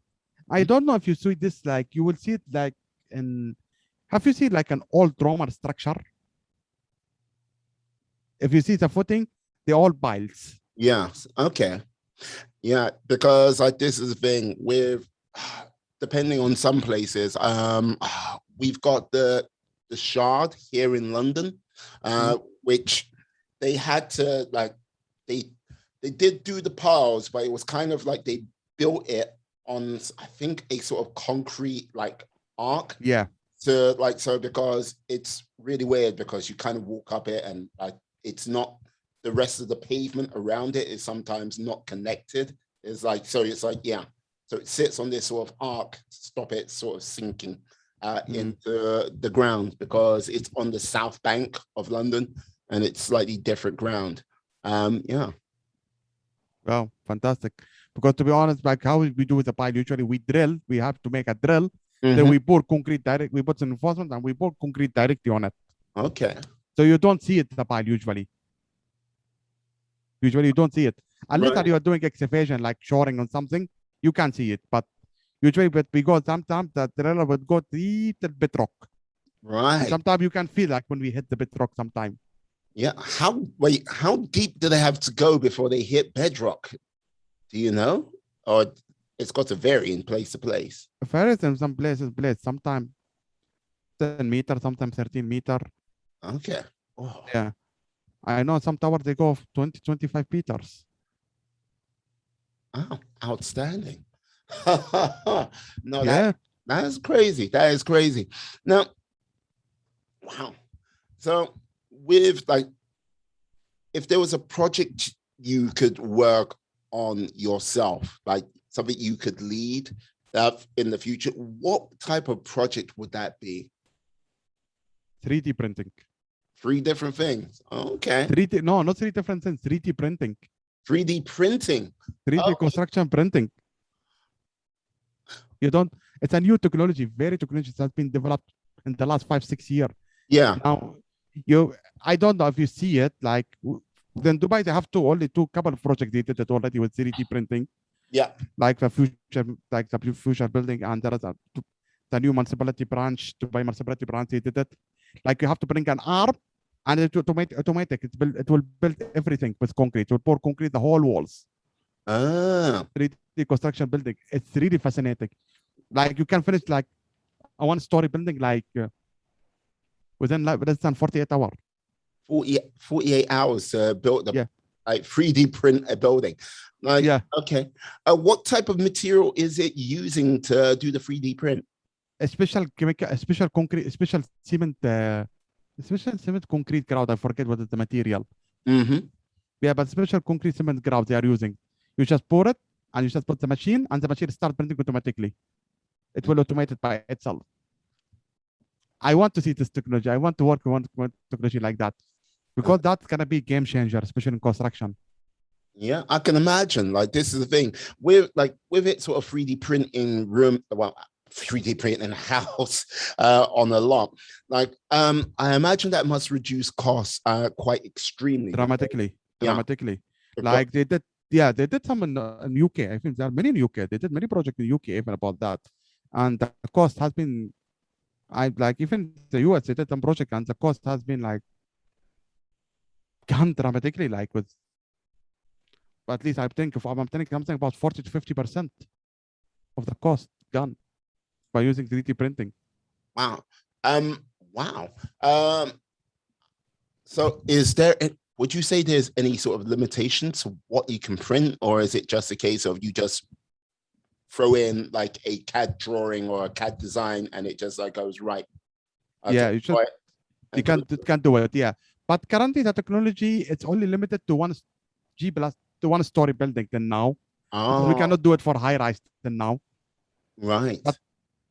I don't know if you see this, like you will see it like in. Have you seen like an old Roman structure? If you see the footing, they're all piles. Yes. Okay. Yeah, because like this is the thing with depending on some places, we've got the Shard here in London, which they had to like they they did do the piles, but it was kind of like they built it on I think a sort of concrete like arc Yeah, to like so because it's really weird because you kind of walk up it and like it's not the rest of the pavement around it is sometimes not connected. It's like so yeah. So it sits on this sort of arc to stop it sort of sinking into the ground because it's on the south bank of London and it's slightly different ground. Yeah. well, fantastic. Because to be honest, like how we do with the pile, usually we drill. We have to make a drill. Then we pour concrete direct. We put some reinforcement and we pour concrete directly on it. Okay. So you don't see it the pile usually. Usually you don't see it unless Right. you are doing excavation like shoring on something. You can see it, but usually, but we go sometimes the driller would go deep to the bedrock, and Right. sometimes you can feel like when we hit the bedrock. Sometimes. Yeah. How deep do they have to go before they hit bedrock? Do you know? Or it's got to vary in place to place. Ferris in some places, sometimes 10 meters, sometimes 13 meters. Okay. Oh, Yeah, I know some towers they go 20, 25 meters. wow. Outstanding. No, Yeah, that is crazy. That is crazy. Now, wow. So with like if there was a project you could work on yourself, like something you could lead that in the future, what type of project would that be? 3D printing. Three different things. Okay. 3D, no, not three different things. 3D printing. 3D printing. 3D Oh, construction printing. You don't. It's a new technology, very technology that has been developed in the last 5, 6 years. yeah. Now, I don't know if you see it. Like, then Dubai, they have only two couple of projects they did it already with 3D printing. Yeah. Like the future building, and there is the new municipality branch, Dubai municipality branch. They did it. Like you have to bring an arm, and it automatic. It will build everything with concrete. It will pour concrete the whole walls. Ah. 3D construction building. It's really fascinating. Like you can finish like a one-story building like within like less than 48 hours. 48 hours to build Yeah. like 3D print a building. Like, Yeah. okay. What type of material is it using to do the 3D print? A special chemical, a special concrete, a special cement, concrete grout. I forget what is the material. Mm-hmm. Yeah, but special concrete cement grout they are using. You just pour it and you just put the machine and the machine starts printing automatically. It will automate it by itself. I want to see this technology. I want to work on technology like that because that's gonna be game changer, especially in construction. Yeah, I can imagine. Like this is the thing with it sort of 3D printing room. Well, 3D print in a house on a lot. Like I imagine that must reduce costs quite extremely. Dramatically. Yeah. Like they did, yeah, they did some in UK. I think there are many in UK. They did many projects in UK even about that, and the cost has been, I like even the US they did some project and the cost has been like gone dramatically, like with But at least I think if I'm thinking something about 40 to 50% of the cost gone by using 3D printing. Wow. Wow. So would you say there's any sort of limitation to what you can print, or is it just a case of you just throw in like a CAD drawing or a CAD design and it just like goes right? Yeah, you should. You can't do it. Yeah, but currently the technology it's only limited to one G plus to one story building than now. We cannot do it for high rise than now. Right.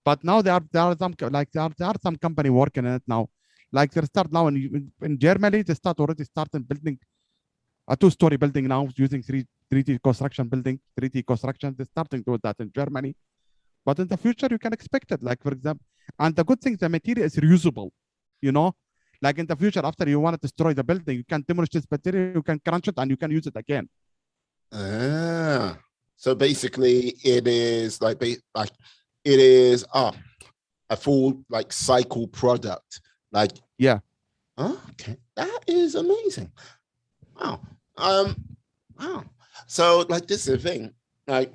But now there are some like there are some company working on it now. Like they start now in Germany, they already starting building a 2-story building now using 3D construction building, 3D construction. They're starting to do that in Germany. But in the future, you can expect it. Like, for example, and the good thing, the material is reusable. You know, like in the future, after you want to destroy the building, you can demolish this material, you can crunch it, and you can use it again. So basically, it is like it is a full like cycle product. Like, yeah. Okay, that is amazing. Wow. Wow. So like this is the thing. Like,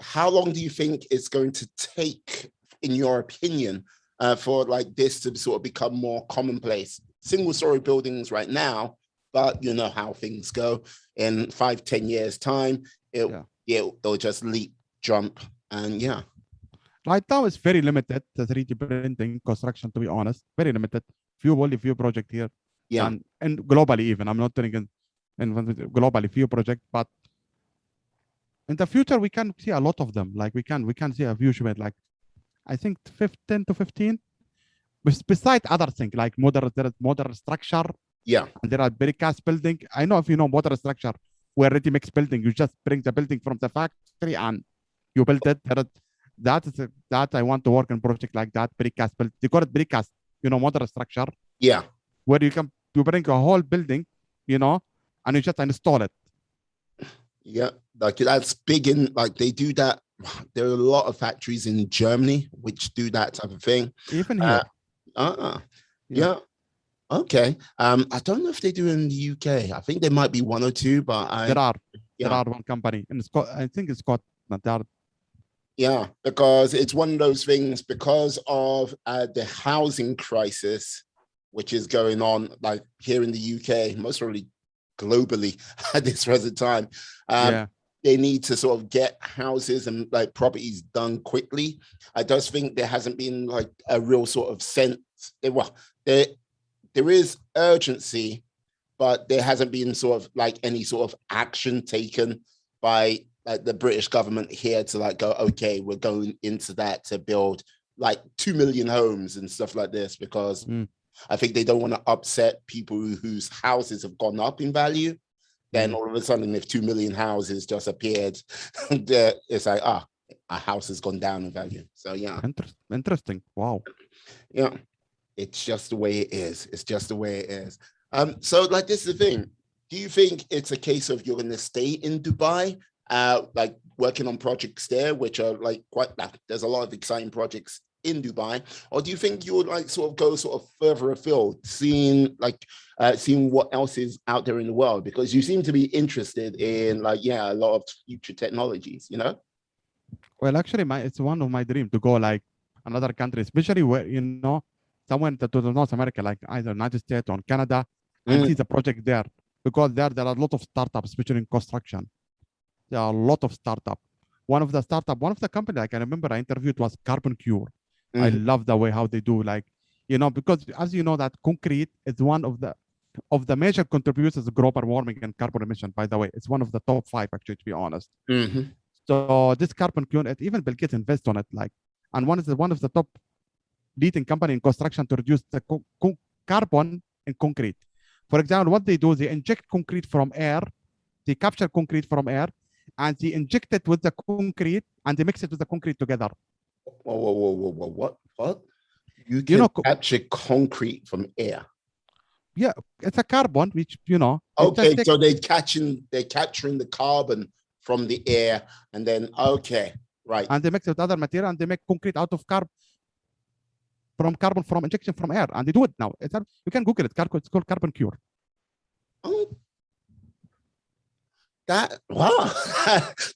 how long do you think it's going to take, in your opinion, for like this to sort of become more commonplace? Single-story buildings right now, but you know how things go. In 5-10 years time, they'll just leap, jump, and yeah. Right now, it's very limited, the 3D printing construction, to be honest. Very limited. Few project here. Yeah. And globally even. I'm not telling in globally few project, but in the future we can see a lot of them. Like we can see a huge amount, like I think 10 to 15. Besides other things like modern structure. Yeah. And there are precast building. I know if you know modern structure, where ready mix building, you just bring the building from the factory and you build it. That I want to work on project like that. Precast build. They call it precast. You know, modern structure. Yeah. Where you bring a whole building, you know, and you just install it. Yeah, like that's big in like they do that. There are a lot of factories in Germany which do that type of thing. Even here. Yeah. Okay. I don't know if they do in the UK. I think there might be one or two, but there are one company in Scotland. I think it's Scotland. Yeah, because it's one of those things because of the housing crisis, which is going on like here in the UK, most probably globally at this present time. They need to sort of get houses and like properties done quickly. I just think there hasn't been like a real sort of sense. Well, there is urgency, but there hasn't been sort of like any sort of action taken by like the British government here to like go, okay, we're going into that to build like 2 million homes and stuff like this, because I think they don't want to upset people whose houses have gone up in value. Then all of a sudden, if 2 million houses just appeared, it's like, a house has gone down in value. So yeah. Interesting. Wow. Yeah. It's just the way it is. It's just the way it is. So like this is the thing. Do you think it's a case of you're gonna stay in Dubai, like working on projects there, which are like there's a lot of exciting projects in Dubai, or do you think you would like sort of go sort of further afield, seeing what else is out there in the world? Because you seem to be interested in like a lot of future technologies, you know? Well, actually, it's one of my dreams to go like another country, especially where somewhere to North America, like either United States or Canada, and see the project there, because there are a lot of startups, especially in construction. There are a lot of startups. One of the company I can remember I interviewed was Carbon Cure. I love the way how they do, like, because as you know that concrete is one of the major contributors to global warming and carbon emission. By the way, it's one of the top 5 actually, to be honest. So this Carbon Cure, even Bill Gates invest on it, like, and one of the top leading company in construction to reduce the carbon in concrete. For example, what they do, they inject concrete from air, they capture concrete from air, and they inject it with the concrete, and they mix it with the concrete together. Whoa, what? You can capture concrete from air? Yeah, it's a carbon, which, Okay, so they're capturing the carbon from the air, and then, okay, right. And they mix it with other material, and they make concrete out of carbon from injection from air, and they do it now. You can Google it. It's called Carbon Cure. Oh, That wow.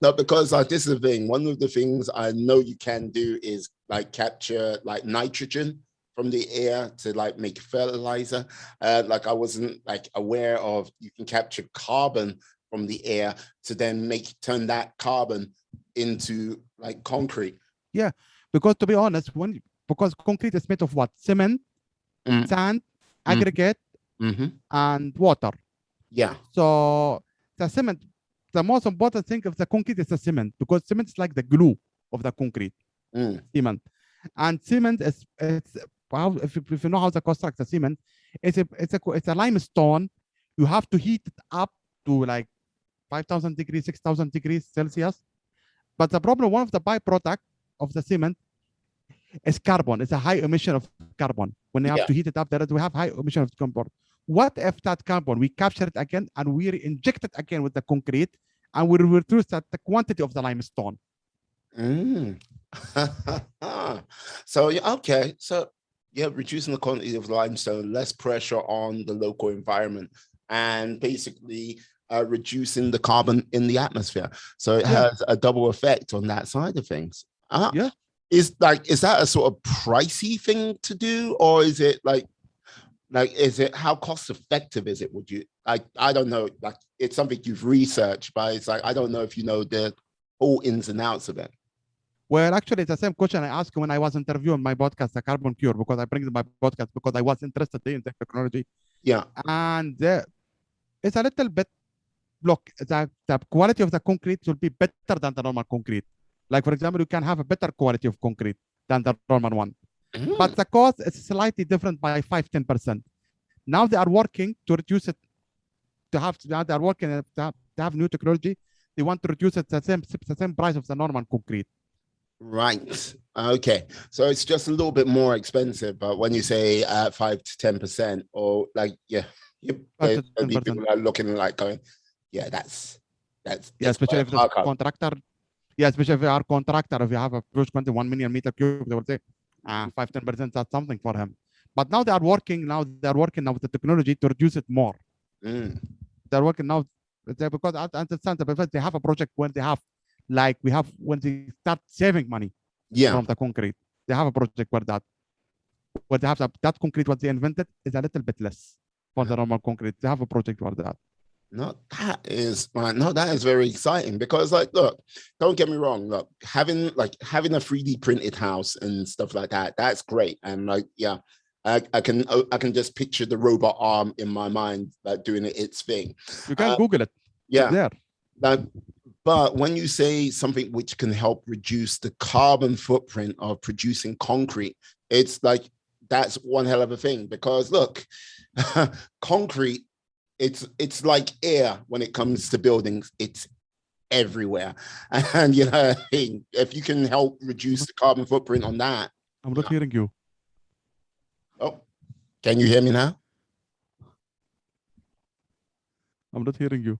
No, because this is the thing. One of the things I know you can do is like capture like nitrogen from the air to like make fertilizer. Like I wasn't like aware of you can capture carbon from the air to then turn that carbon into like concrete. Yeah, because to be honest, because concrete is made of what? Cement, Mm, sand, mm, aggregate, mm-hmm. and water. Yeah. So the cement, the most important thing of the concrete is the cement, because cement is like the glue of the concrete. Mm. Cement, and cement is it's how if you know how to construct the cement, it's a limestone. You have to heat it up to like 5,000 degrees, 6,000 degrees Celsius. But the problem, one of the byproduct of the cement is carbon. It's a high emission of carbon. When you have Yeah. to heat it up, we have high emission of carbon. What if that carbon, we capture it again and we inject it again with the concrete and we reduce the quantity of the limestone? Mm. So yeah, okay. So yeah, reducing the quantity of limestone, less pressure on the local environment, and basically reducing the carbon in the atmosphere. So it Yeah, has a double effect on that side of things. yeah. Is that a sort of pricey thing to do, or is it like is it how cost effective is it? Would you like I don't know, like it's something you've researched, but it's like I don't know if you know the all ins and outs of it. Well, actually, it's the same question I asked when I was interviewing my podcast, The Carbon Cure, because I bring my podcast because I was interested in technology. Yeah. And it's a little bit, look, the quality of the concrete will be better than the normal concrete. Like, for example, you can have a better quality of concrete than the normal one. But the cost is slightly different by 5-10%. Now they are working to reduce it. Now they are working to have new technology. They want to reduce it the same price of the normal concrete. Right. Okay. So it's just a little bit more expensive, but when you say 5 to 10%, or like, yeah, Five to people 10%. are looking like going, yeah, that's Yeah, especially if the markup. contractor. Yeah, especially if you are contractor, if you have a project 1 million meter cube, they will say, 5-10%, that's something for him. But now they are working with the technology to reduce it more. Mm. They're working now because I understand that they have a project where they have when they start saving money Yeah. from the concrete. They have a project where they have that concrete what they invented is a little bit less for the normal concrete. They have a project for that. No, that is man. No, that is very exciting because, like, look, don't get me wrong. Look, having a 3D printed house and stuff like that, that's great. And like, yeah, I can just picture the robot arm in my mind, like doing its thing. You can Google it. Yeah. It's there. Like, but when you say something which can help reduce the carbon footprint of producing concrete, it's like that's one hell of a thing because look, concrete, it's like air when it comes to buildings. It's everywhere. And you know, if you can help reduce the carbon footprint on that. I'm not hearing you. Oh, can you hear me now? I'm not hearing you.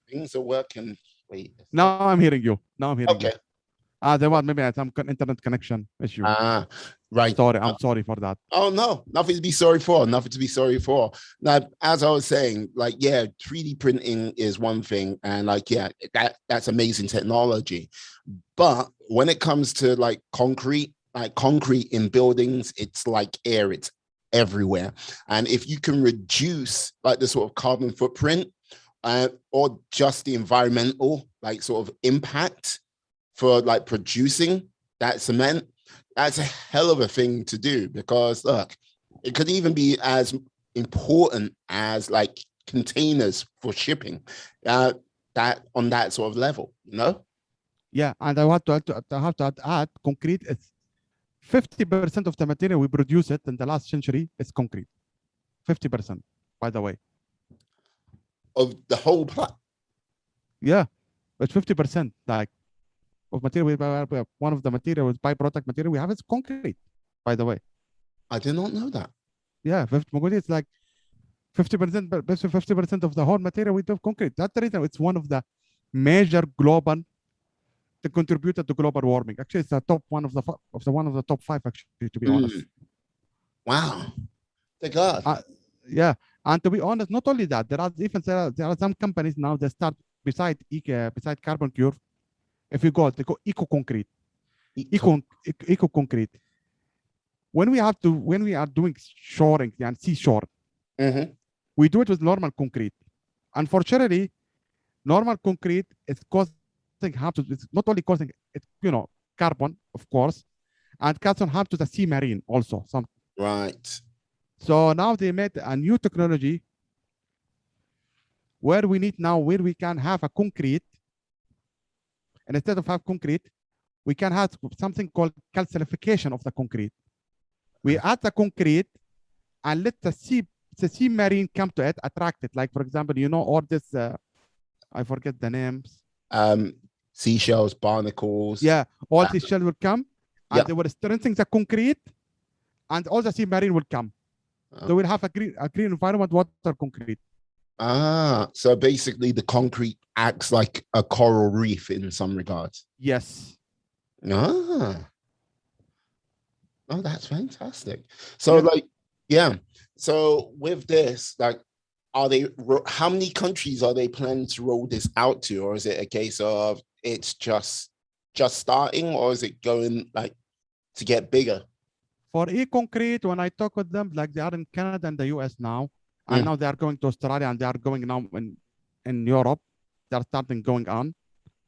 Things are working. Wait. Now I'm hearing you. Now I'm hearing you. Okay. There was maybe some internet connection issue. Right. Sorry, I'm sorry for that. Oh no, nothing to be sorry for. Nothing to be sorry for. Now, as I was saying, like, yeah, 3D printing is one thing, and like, yeah, that's amazing technology. But when it comes to like concrete in buildings, it's like air, it's everywhere. And if you can reduce like the sort of carbon footprint, or just the environmental like sort of impact for like producing that cement, that's a hell of a thing to do because look, it could even be as important as like containers for shipping, that on that sort of level, you know? Yeah, and I have to add concrete is 50% of the material we produce it in the last century is concrete. 50%, by the way. Of the whole plot. Yeah, it's 50%. Like of material, one of the materials, byproduct material we have is concrete. By the way, I did not know that. yeah, 50%. It's like 50%, but 50% of the whole material we do concrete. That's the reason it's one of the major global to contribute to global warming. Actually, it's the top one of the top 5. Actually, to be honest. Wow. Thank God. Yeah, And to be honest, not only that, there are some companies now that start beside carbon cure. If you go, they go eco concrete, eco concrete. When we are doing shoring and seashore, we do it with normal concrete. Unfortunately, normal concrete is causing it's not only causing it, carbon, of course, and causing harm to the sea marine also. Right. So now they made a new technology where we can have a concrete, and instead of have concrete, we can have something called calcification of the concrete. We add the concrete and let the sea marine come to it, attract it. Like, for example, all this, I forget the names. Seashells, barnacles. Yeah, all these shells will come and they will strengthen the concrete, and all the sea marine will come. So we'll have a green environment, water concrete. So basically the concrete acts like a coral reef in some regards. Yes. Oh, that's fantastic. So so with this, like, how many countries are they planning to roll this out to? Or is it a case of it's just starting, or is it going like to get bigger? For e-concrete, when I talk with them, like they are in Canada and the US now, and now they are going to Australia, and they are going now in Europe. They are starting going on,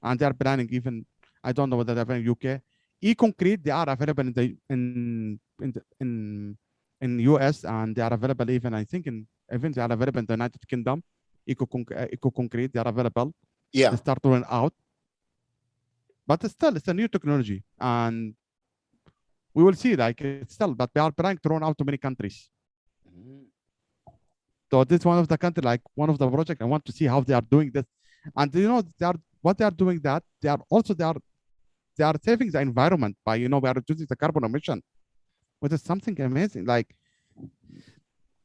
and they are planning even, I don't know whether they're in UK. E-concrete, they are available in US, and they are available even, I think, even they are available in the United Kingdom. Eco-concrete, they are available. Yeah. They start rolling out. But still, it's a new technology, and we will see, like, it's still, but they are planning to roll out to many countries. So this is one of the country, like one of the projects. I want to see how they are doing this, and what they are doing. That they are saving the environment by we are reducing the carbon emission, which is something amazing. Like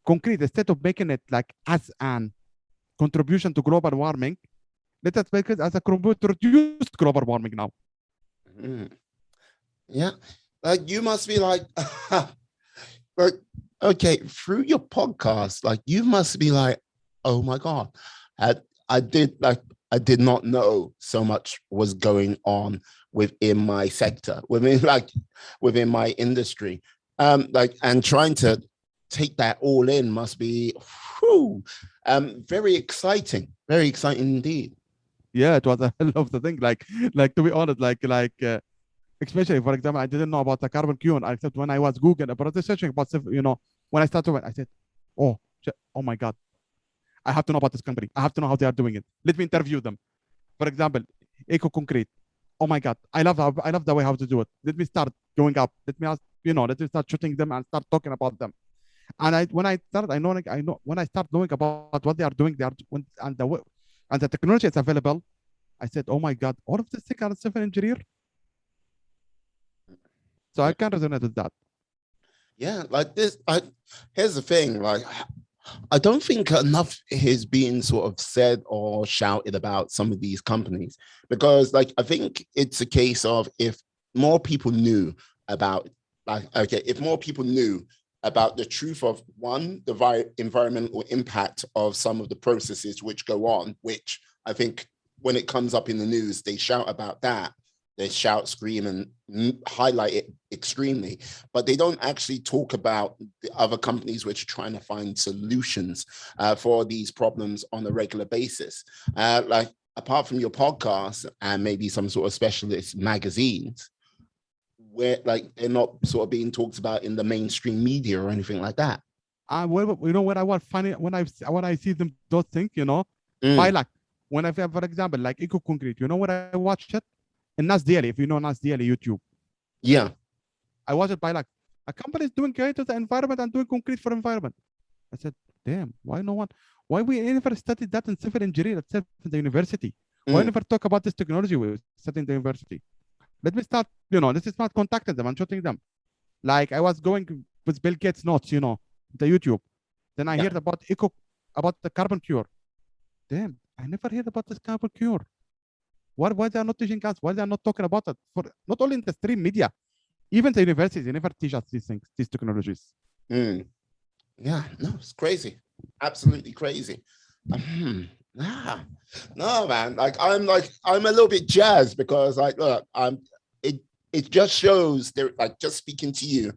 concrete, instead of making it like as an contribution to global warming, let us make it as a contribution to reduce global warming now. Yeah, like you must be like, like, okay, through your podcast, like you must be like, oh my God, I did not know so much was going on within my sector, within my industry. And trying to take that all in must be very exciting indeed. Yeah, it was a hell of the thing. Like to be honest, especially, for example, I didn't know about the carbon Q, except when I was Googling about searching about, when I started, I said, oh my God, I have to know about this company. I have to know how they are doing it. Let me interview them. For example, Eco Concrete. Oh my God, I love the way how to do it. Let me start going up. Let me start shooting them and start talking about them. And when I start knowing about what they are doing, and the technology is available, I said, oh my God, all of this thing are civil engineer. So I can resonate with that. Yeah, like this. Here's the thing, like, I don't think enough is being sort of said or shouted about some of these companies, because like I think it's a case of if more people knew about, if more people knew about the truth of the environmental impact of some of the processes which go on, which I think when it comes up in the news, they shout about that. They shout, scream, and highlight it extremely, but they don't actually talk about the other companies which are trying to find solutions for these problems on a regular basis. Like apart from your podcast and maybe some sort of specialist magazines, where like they're not sort of being talked about in the mainstream media or anything like that. When I was funny when I see them those things, by like when I, for example, like Eco Concrete, when I watched it. And Nas Daily, if you know Nas Daily YouTube. Yeah. I watched it by like, a company is doing great to the environment and doing concrete for environment. I said, damn, why we never studied that in civil engineering itself in the university? Why never talk about this technology we studied in the university? Let me start, let's start contacting them and shooting them. Like I was going with Bill Gates notes, the YouTube. Then I heard about the carbon cure. Damn, I never heard about this carbon cure. Why they are not teaching us? Why they are not talking about it? For not only in the stream media, even the universities, they never teach us these things, these technologies. Yeah, no, it's crazy. absolutely crazy. Nah, no, man. I'm a little bit jazzed because, like, look, it it just shows there, like, just speaking to you,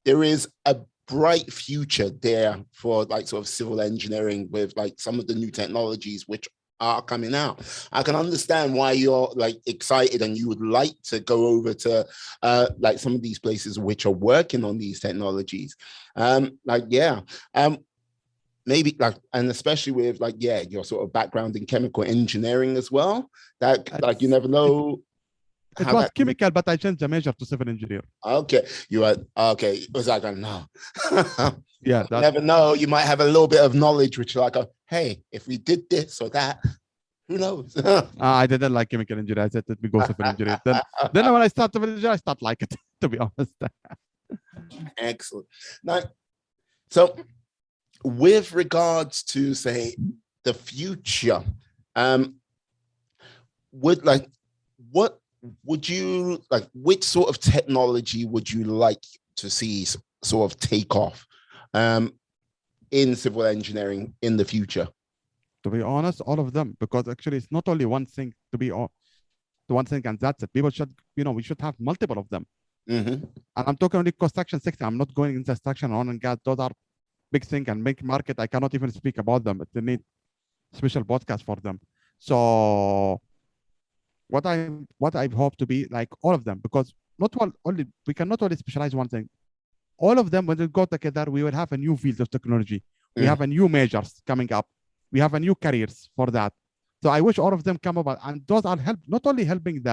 there is a bright future there for like sort of civil engineering with like some of the new technologies which are coming out. I can understand why you're like excited and you would like to go over to like some of these places which are working on these technologies. Like yeah. Maybe like, and especially with like yeah your sort of background in chemical engineering as well, that like you It's, never it, know it how was that can be. chemical, but I changed the major to civil engineer. Okay, you are okay. It was like, no, Yeah, that never know. You might have a little bit of knowledge, which you're like, oh, hey, if we did this or that, who knows? I didn't like chemical engineer. I said let me go civil engineer. Then when I start civil engineer, I start like it. To be honest, Excellent. Now, so with regards to say the future, um, would like what would you like? Which sort of technology would you like to see sort of take off in civil engineering in the future? to be honest, all of them, because actually it's not only one thing to be the one thing and that's it. People should, we should have multiple of them. Mm-hmm. And I'm talking only construction sector. I'm not going into construction on and gas. Those are big thing and big market. I cannot even speak about them. They need special podcast for them. So what I hope to be like all of them, because not all, only we cannot only specialize one thing. All of them when we go together, we will have a new field of technology. We have a new majors coming up. We have a new careers for that. So I wish all of them come about, and those are help not only helping it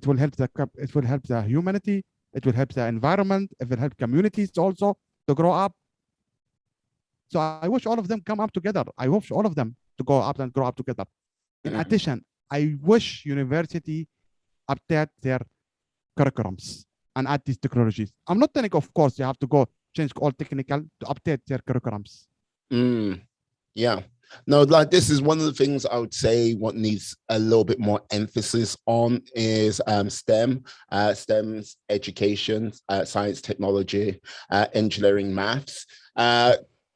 will help the humanity, it will help the environment, it will help communities also to grow up. So I wish all of them come up together. I wish all of them to go up and grow up together. In addition, I wish university update their curriculums and add these technologies. I'm not telling, of course, you have to go change all technical to update their curriculums. Yeah. No, like this is one of the things I would say what needs a little bit more emphasis on is STEM's education, science, technology, engineering, maths,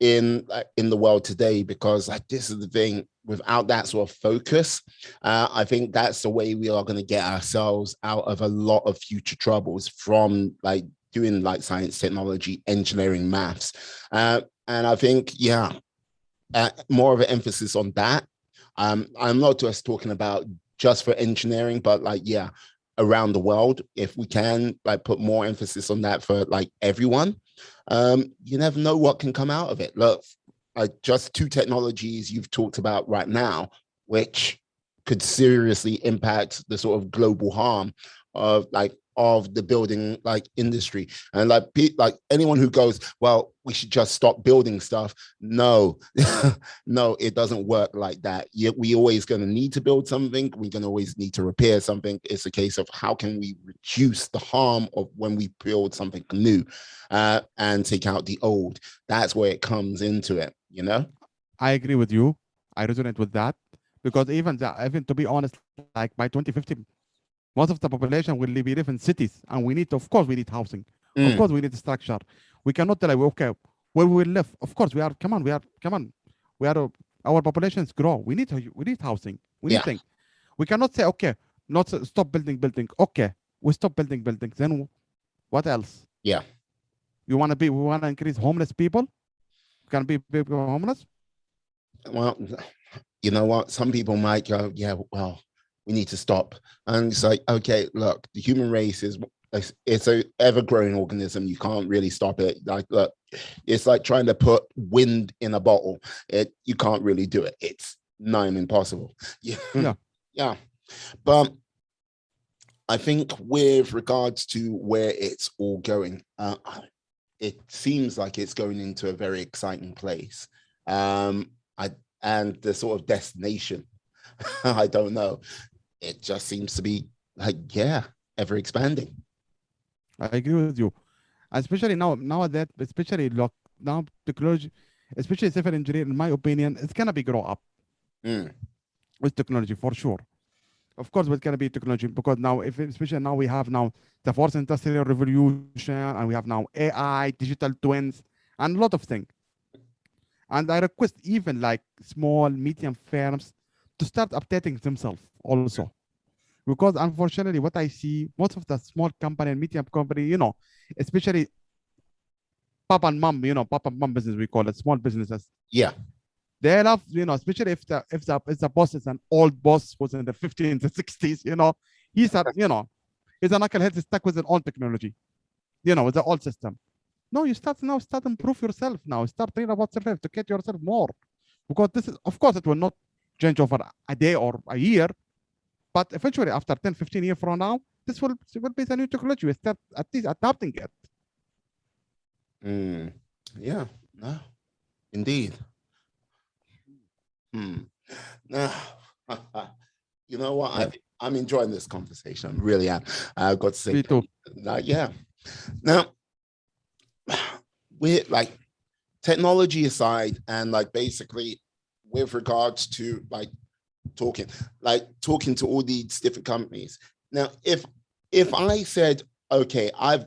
in the world today, because like this is the thing. Without that sort of focus, I think that's the way we are going to get ourselves out of a lot of future troubles from like doing like science, technology, engineering, maths, and I think yeah. More of an emphasis on that. I'm not just talking about just for engineering, but like, yeah, around the world, if we can like put more emphasis on that for like everyone, you never know what can come out of it. Look, just two technologies you've talked about right now, which could seriously impact the sort of global harm of like of the building like industry. And like anyone who goes, well, we should just stop building stuff, no. No, it doesn't work like that. We always going to need to build something, we're going to always need to repair something. It's a case of how can we reduce the harm of when we build something new, and take out the old. That's where it comes into it, you know. I agree with you. I resonate with that because even to be honest, like by 2050, most of the population will live in cities, and we need, of course, we need housing. Of course, we need structure. We cannot tell like, okay, where we will live. Of course, we are our populations grow. We need housing. We need Yeah, things. We cannot say okay, not stop building. Okay, we stop building buildings. Then what else? yeah. We want to increase homeless people. Can be people homeless? Well, you know what? Some people might go, yeah, well, we need to stop. And it's like, okay, look, the human race is it's a ever-growing organism. You can't really stop it. Like, look, it's like trying to put wind in a bottle. You can't really do it. It's nigh impossible. Yeah. Yeah. Yeah. But I think with regards to where it's all going, it seems like it's going into a very exciting place. I and the sort of destination, I don't know. It just seems to be like, yeah, ever expanding. I agree with you. Especially now that especially look now technology, especially civil engineering, in my opinion, it's gonna be grow up Mm, with technology for sure. Of course, it's gonna be technology because now, if especially now we have now the fourth industrial revolution, and we have now AI, digital twins, and a lot of things. And I request even like small, medium firms to start updating themselves also. Because unfortunately, what I see, most of the small company and medium company, especially pop and mom, pop and mom business, we call it small businesses. Yeah. They love, especially if the boss is an old boss who's in the 50s and 60s, he's a knucklehead stuck with an old technology, with the old system. No, you start improve yourself now. Start thinking about yourself to get yourself more. Because this is, of course, it will not change over a day or a year, but eventually after 10, 15 years from now, this will be the new technology. We start at least adapting it. Yeah. No. Indeed. Now, you know what? Yeah. I'm enjoying this conversation. Really am. I've got to say, Me too. yeah. Now, we're like technology aside, and like basically with regards to talking to all these different companies. Now, if I said, okay, I'm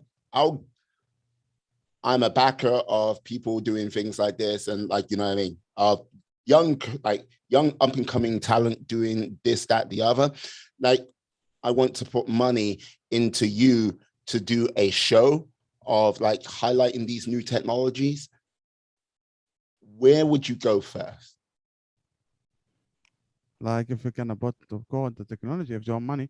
a backer of people doing things like this, and you know what I mean, of young up and coming talent doing this, that, the other. I want to put money into you to do a show of highlighting these new technologies. Where would you go first? Like if you can about to go into technology, if you want money,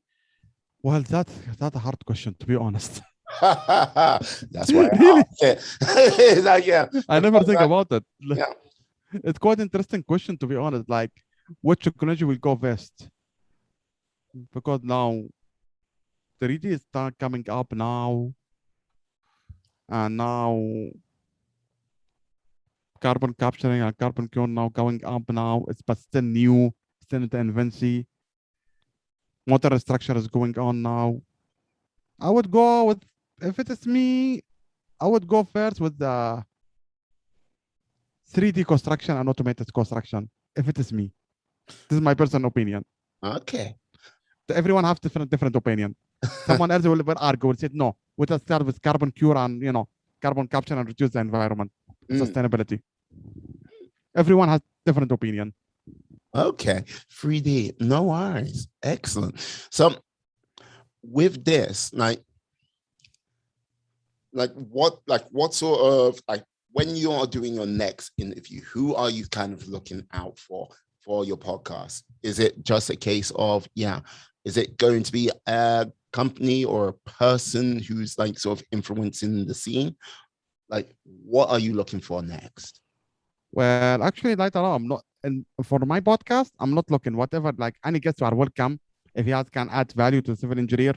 well, that's a hard question, to be honest. That's why Really, yeah. I never think about it. Yeah. It's quite interesting question, to be honest. Like, what technology will go first? Because now 3D is start coming up now, and now carbon capturing and carbon capture now going up now. It's but still new, still in the infancy. Motor structure is going on now. I would go with, if it is me, I would go first with the 3D construction and automated construction. If it is me, this is my personal opinion. Okay. Everyone has different opinion. Someone else will argue and say no. We just start with carbon cure and carbon capture and reduce the environment, sustainability. Everyone has different opinion. Okay, 3D, no worries. Excellent. So with this, what sort of when you are doing your next interview, who are you kind of looking out for your podcast? Is it just a case of, is it going to be a company or a person who's sort of influencing the scene? What are you looking for next? Well, actually, later on, I'm not, and for my podcast, I'm not looking whatever, any guests are welcome. If he can add value to civil engineer,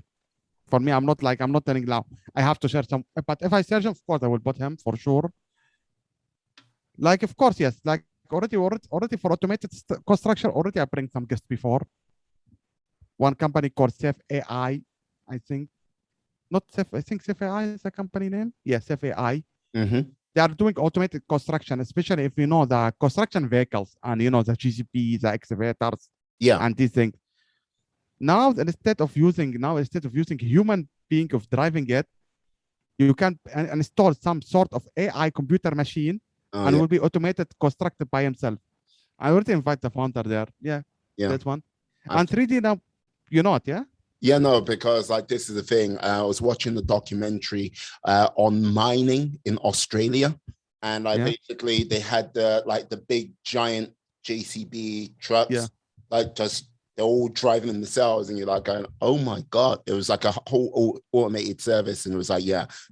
for me, I'm not telling now, I have to share some, but if I search him, of course, I will put him for sure. Of course, yes, already for automated construction, already I bring some guests before. One company called Safe AI, I think. Not Safe, I think Safe AI is the company name. Yeah, Safe AI. They are doing automated construction, especially if you know the construction vehicles and the GCP, the excavators, and these things. Now instead of using human being of driving it, you can install some sort of AI computer machine and it will be automated, constructed by himself. I already invite the founder there. Yeah. That one. And 3D now, you know it, yeah? Yeah, no, because this is the thing. I was watching the documentary on mining in Australia, and basically they had the big giant JCB trucks, just they're all driving themselves, and you're going, oh my god! It was a whole automated service, and it was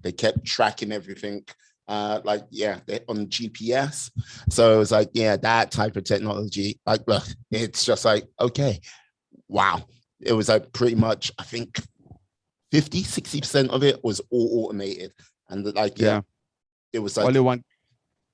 they kept tracking everything. They on GPS. So it was that type of technology. Look, it's just okay, wow. It was pretty much, I think 50-60% of it was all automated, and it was only one.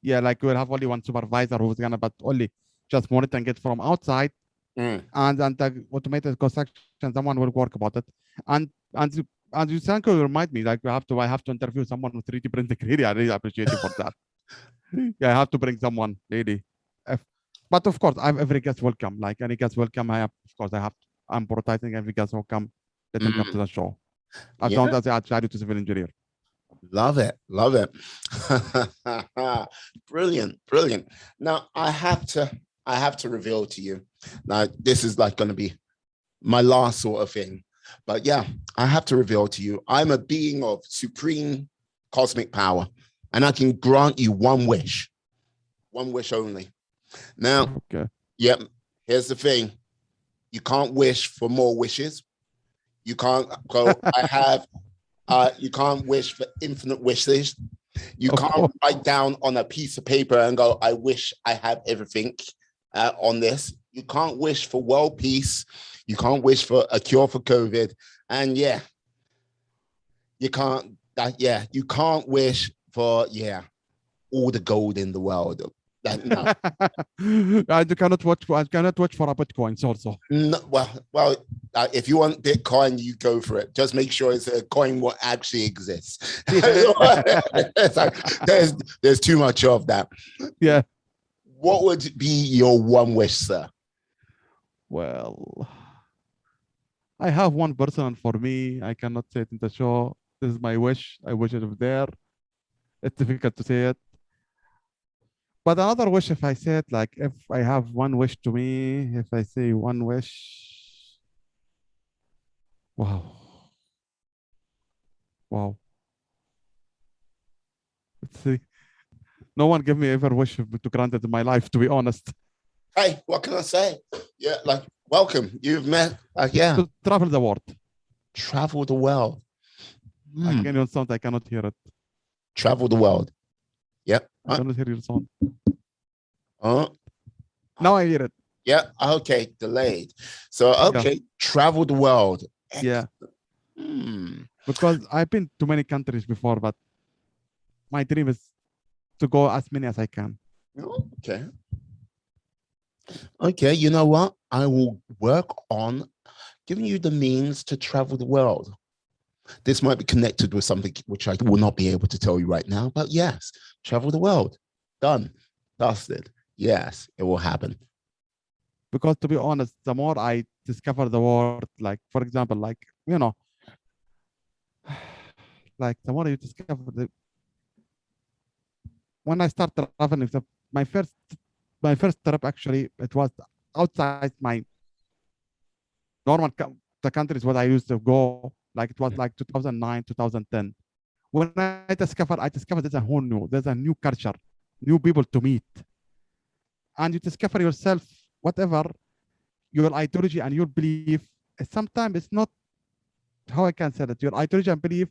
Yeah, we'll have only one supervisor who's gonna but only just monitoring it from outside, and then the automated construction someone will work about it. And you thank you remind me I have to interview someone with 3D printing. Really, I really appreciate you for that. Yeah, I have to bring someone really. But of course, every guest welcome. Any guest welcome. I'm prioritizing every guest who come. Let them come to the show. As long as they add value to civil engineer. Love it. Love it. Brilliant. Brilliant. Now I have to reveal to you. Now, this is like going to be my last sort of thing. But yeah, I have to reveal to you, I'm a being of supreme cosmic power, and I can grant you one wish only. Now, Okay. yep, here's the thing. You can't wish for more wishes. You can't go, you can't wish for infinite wishes. You Of can't course. write down on a piece of paper and go, I wish I had everything on this. You can't wish for world peace. You can't wish for a cure for COVID. And yeah, you can't wish for, all the gold in the world. No, And you cannot watch. I cannot watch for a Bitcoins also. no, if you want Bitcoin, you go for it. Just make sure it's a coin what actually exists. It's like, there's too much of that. Yeah. What would be your one wish, sir? Well, I have one person for me. I cannot say it in the show. This is my wish. I wish it was there. It's difficult to say it. But another wish, if I say it, like if I have one wish to me, if I say one wish, wow, wow. Let's see. No one gave me ever wish to granted in my life, to be honest. Hey, what can I say? Yeah, like, welcome. You've met, yeah, To travel the world. travel the world. Again, your sound, I cannot hear it. Travel the world. Yep. I cannot hear your sound. Oh, Now I hear it. yeah. Okay, delayed. So, okay, travel the world. Yeah. Hmm. Because I've been to many countries before, but my dream is to go as many as I can. Okay. Okay, you know what? I will work on giving you the means to travel the world. This might be connected with something which I will not be able to tell you right now, but yes, travel the world. Done. Dusted. Yes, it will happen. Because to be honest, the more I discover the world, like for example, like like the more you discover when I start traveling, my first my first trip actually it was outside my normal the countries what I used to go. Like it was like 2009, 2010. When I discovered there's a whole there's a new culture, new people to meet, and you discover yourself, whatever your ideology and your belief. Sometimes it's not how I can say that your ideology and belief.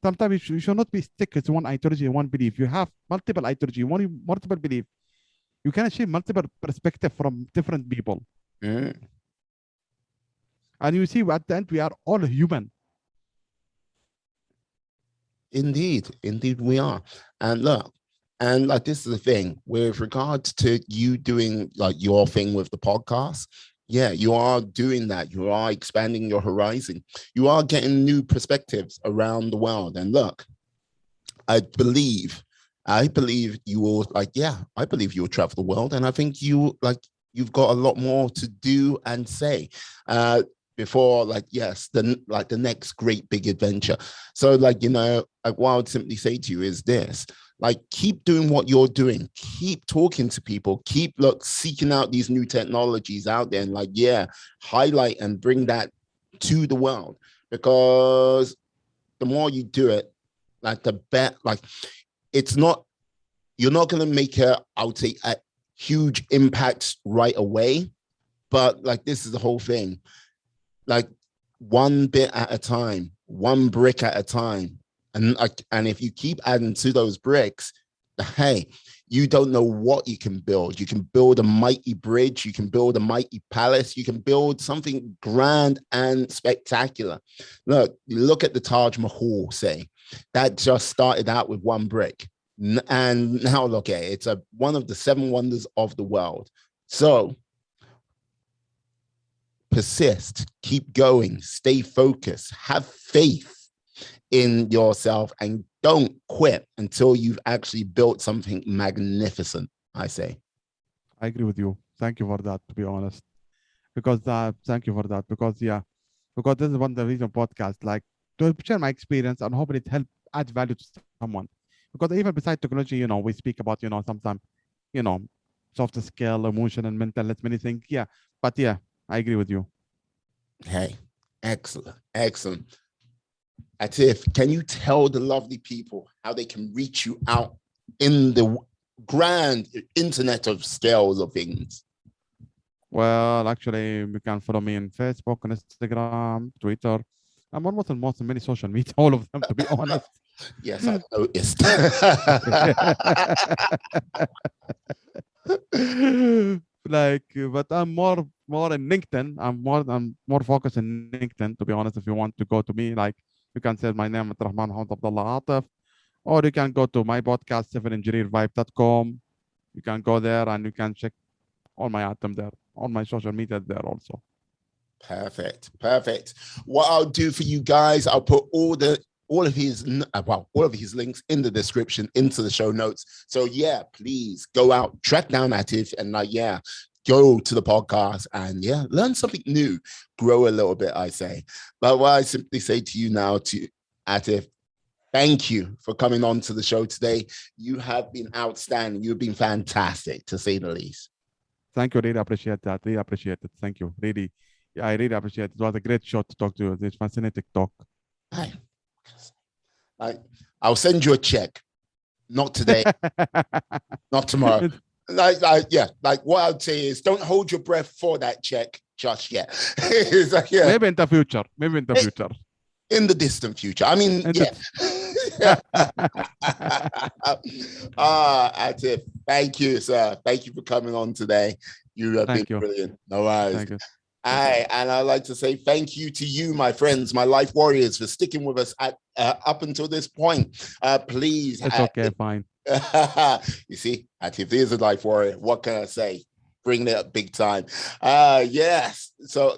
Sometimes you should not be stick to one ideology and one belief. You have multiple ideology, multiple belief. You can achieve multiple perspective from different people. Mm. And you see, at the end, we are all human. Indeed, we are. And look, and like this is the thing with regards to you doing like your thing with the podcast. Yeah, you are doing that. You are expanding your horizon. You are getting new perspectives around the world. And look, I believe, I believe you will like, yeah, I believe you will travel the world. And I think you've got a lot more to do and say. Before like yes the next great big adventure. So like like what I would simply say to you is this: like keep doing what you're doing, keep talking to people, keep seeking out these new technologies out there, and like highlight and bring that to the world, because the more you do it, like the better. Like it's not you're not going to make I would say a huge impact right away, but like this is the whole thing, like one bit at a time, one brick at a time. And if you keep adding to those bricks, hey, you don't know what you can build. You can build a mighty bridge, you can build a mighty palace, you can build something grand and spectacular. Look at the Taj Mahal, say. That just started out with one brick. And now look at it. It's one of the seven wonders of the world. So persist, keep going, stay focused, have faith in yourself, and don't quit until you've actually built something magnificent, I say. I agree with you. Thank you for that, to be honest. Because thank you for that. Because because this is one of the reason podcast, like to share my experience and hopefully it help add value to someone. Because even besides technology, you know, we speak about, you know, sometimes, you know, soft skill, emotion, and mental health, many things. Yeah, but yeah, I agree with you. Hey, excellent, excellent. Atif, can you tell the lovely people how they can reach you out in the grand internet of scales of things? Well, actually, you can follow me on Facebook, on Instagram, Twitter. I'm almost on most many social media, all of them, to be honest. Yes, I noticed. Like, but I'm more in LinkedIn. I'm more focused in LinkedIn, to be honest. If you want to go to me, like, you can say my name, Abdulrahman Abdullah Atif, or you can go to my podcast, 7engineervibe.com. You can go there and you can check all my items there, all my social media there also. Perfect, perfect. What I'll do for you guys, I'll put all of his links in the description, into the show notes. So yeah, please go out, track down Atif, and go to the podcast and learn something new, grow a little bit, I say. But what I simply say to you now, to Atif, thank you for coming on to the show today. You have been outstanding. You've been fantastic, to say the least. Thank you. Really appreciate that. Really appreciate it. Thank you. Really, yeah, I really appreciate it. It was a great show to talk to you. It's fascinating talk. I'll send you a check. Not today, not tomorrow. Like what I'd say is, don't hold your breath for that check just yet. Maybe in the future. Maybe in the future. In the distant future. I mean, Atif, thank you, sir. Thank you for coming on today. You have been brilliant. No worries. Thank you. And I'd like to say thank you to you, my friends, my life warriors, for sticking with us up until this point. Please. It's okay, fine. You see, Atif is a life warrior. What can I say? Bring it up big time. Yes. So,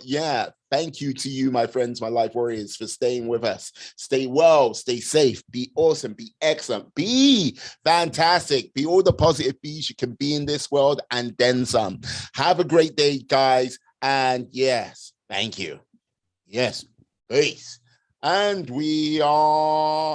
thank you to you, my friends, my life warriors, for staying with us. Stay well, stay safe, be awesome, be excellent, be fantastic, be all the positive bees you can be in this world and then some. Have a great day, guys. And yes, thank you. Yes, peace. And we are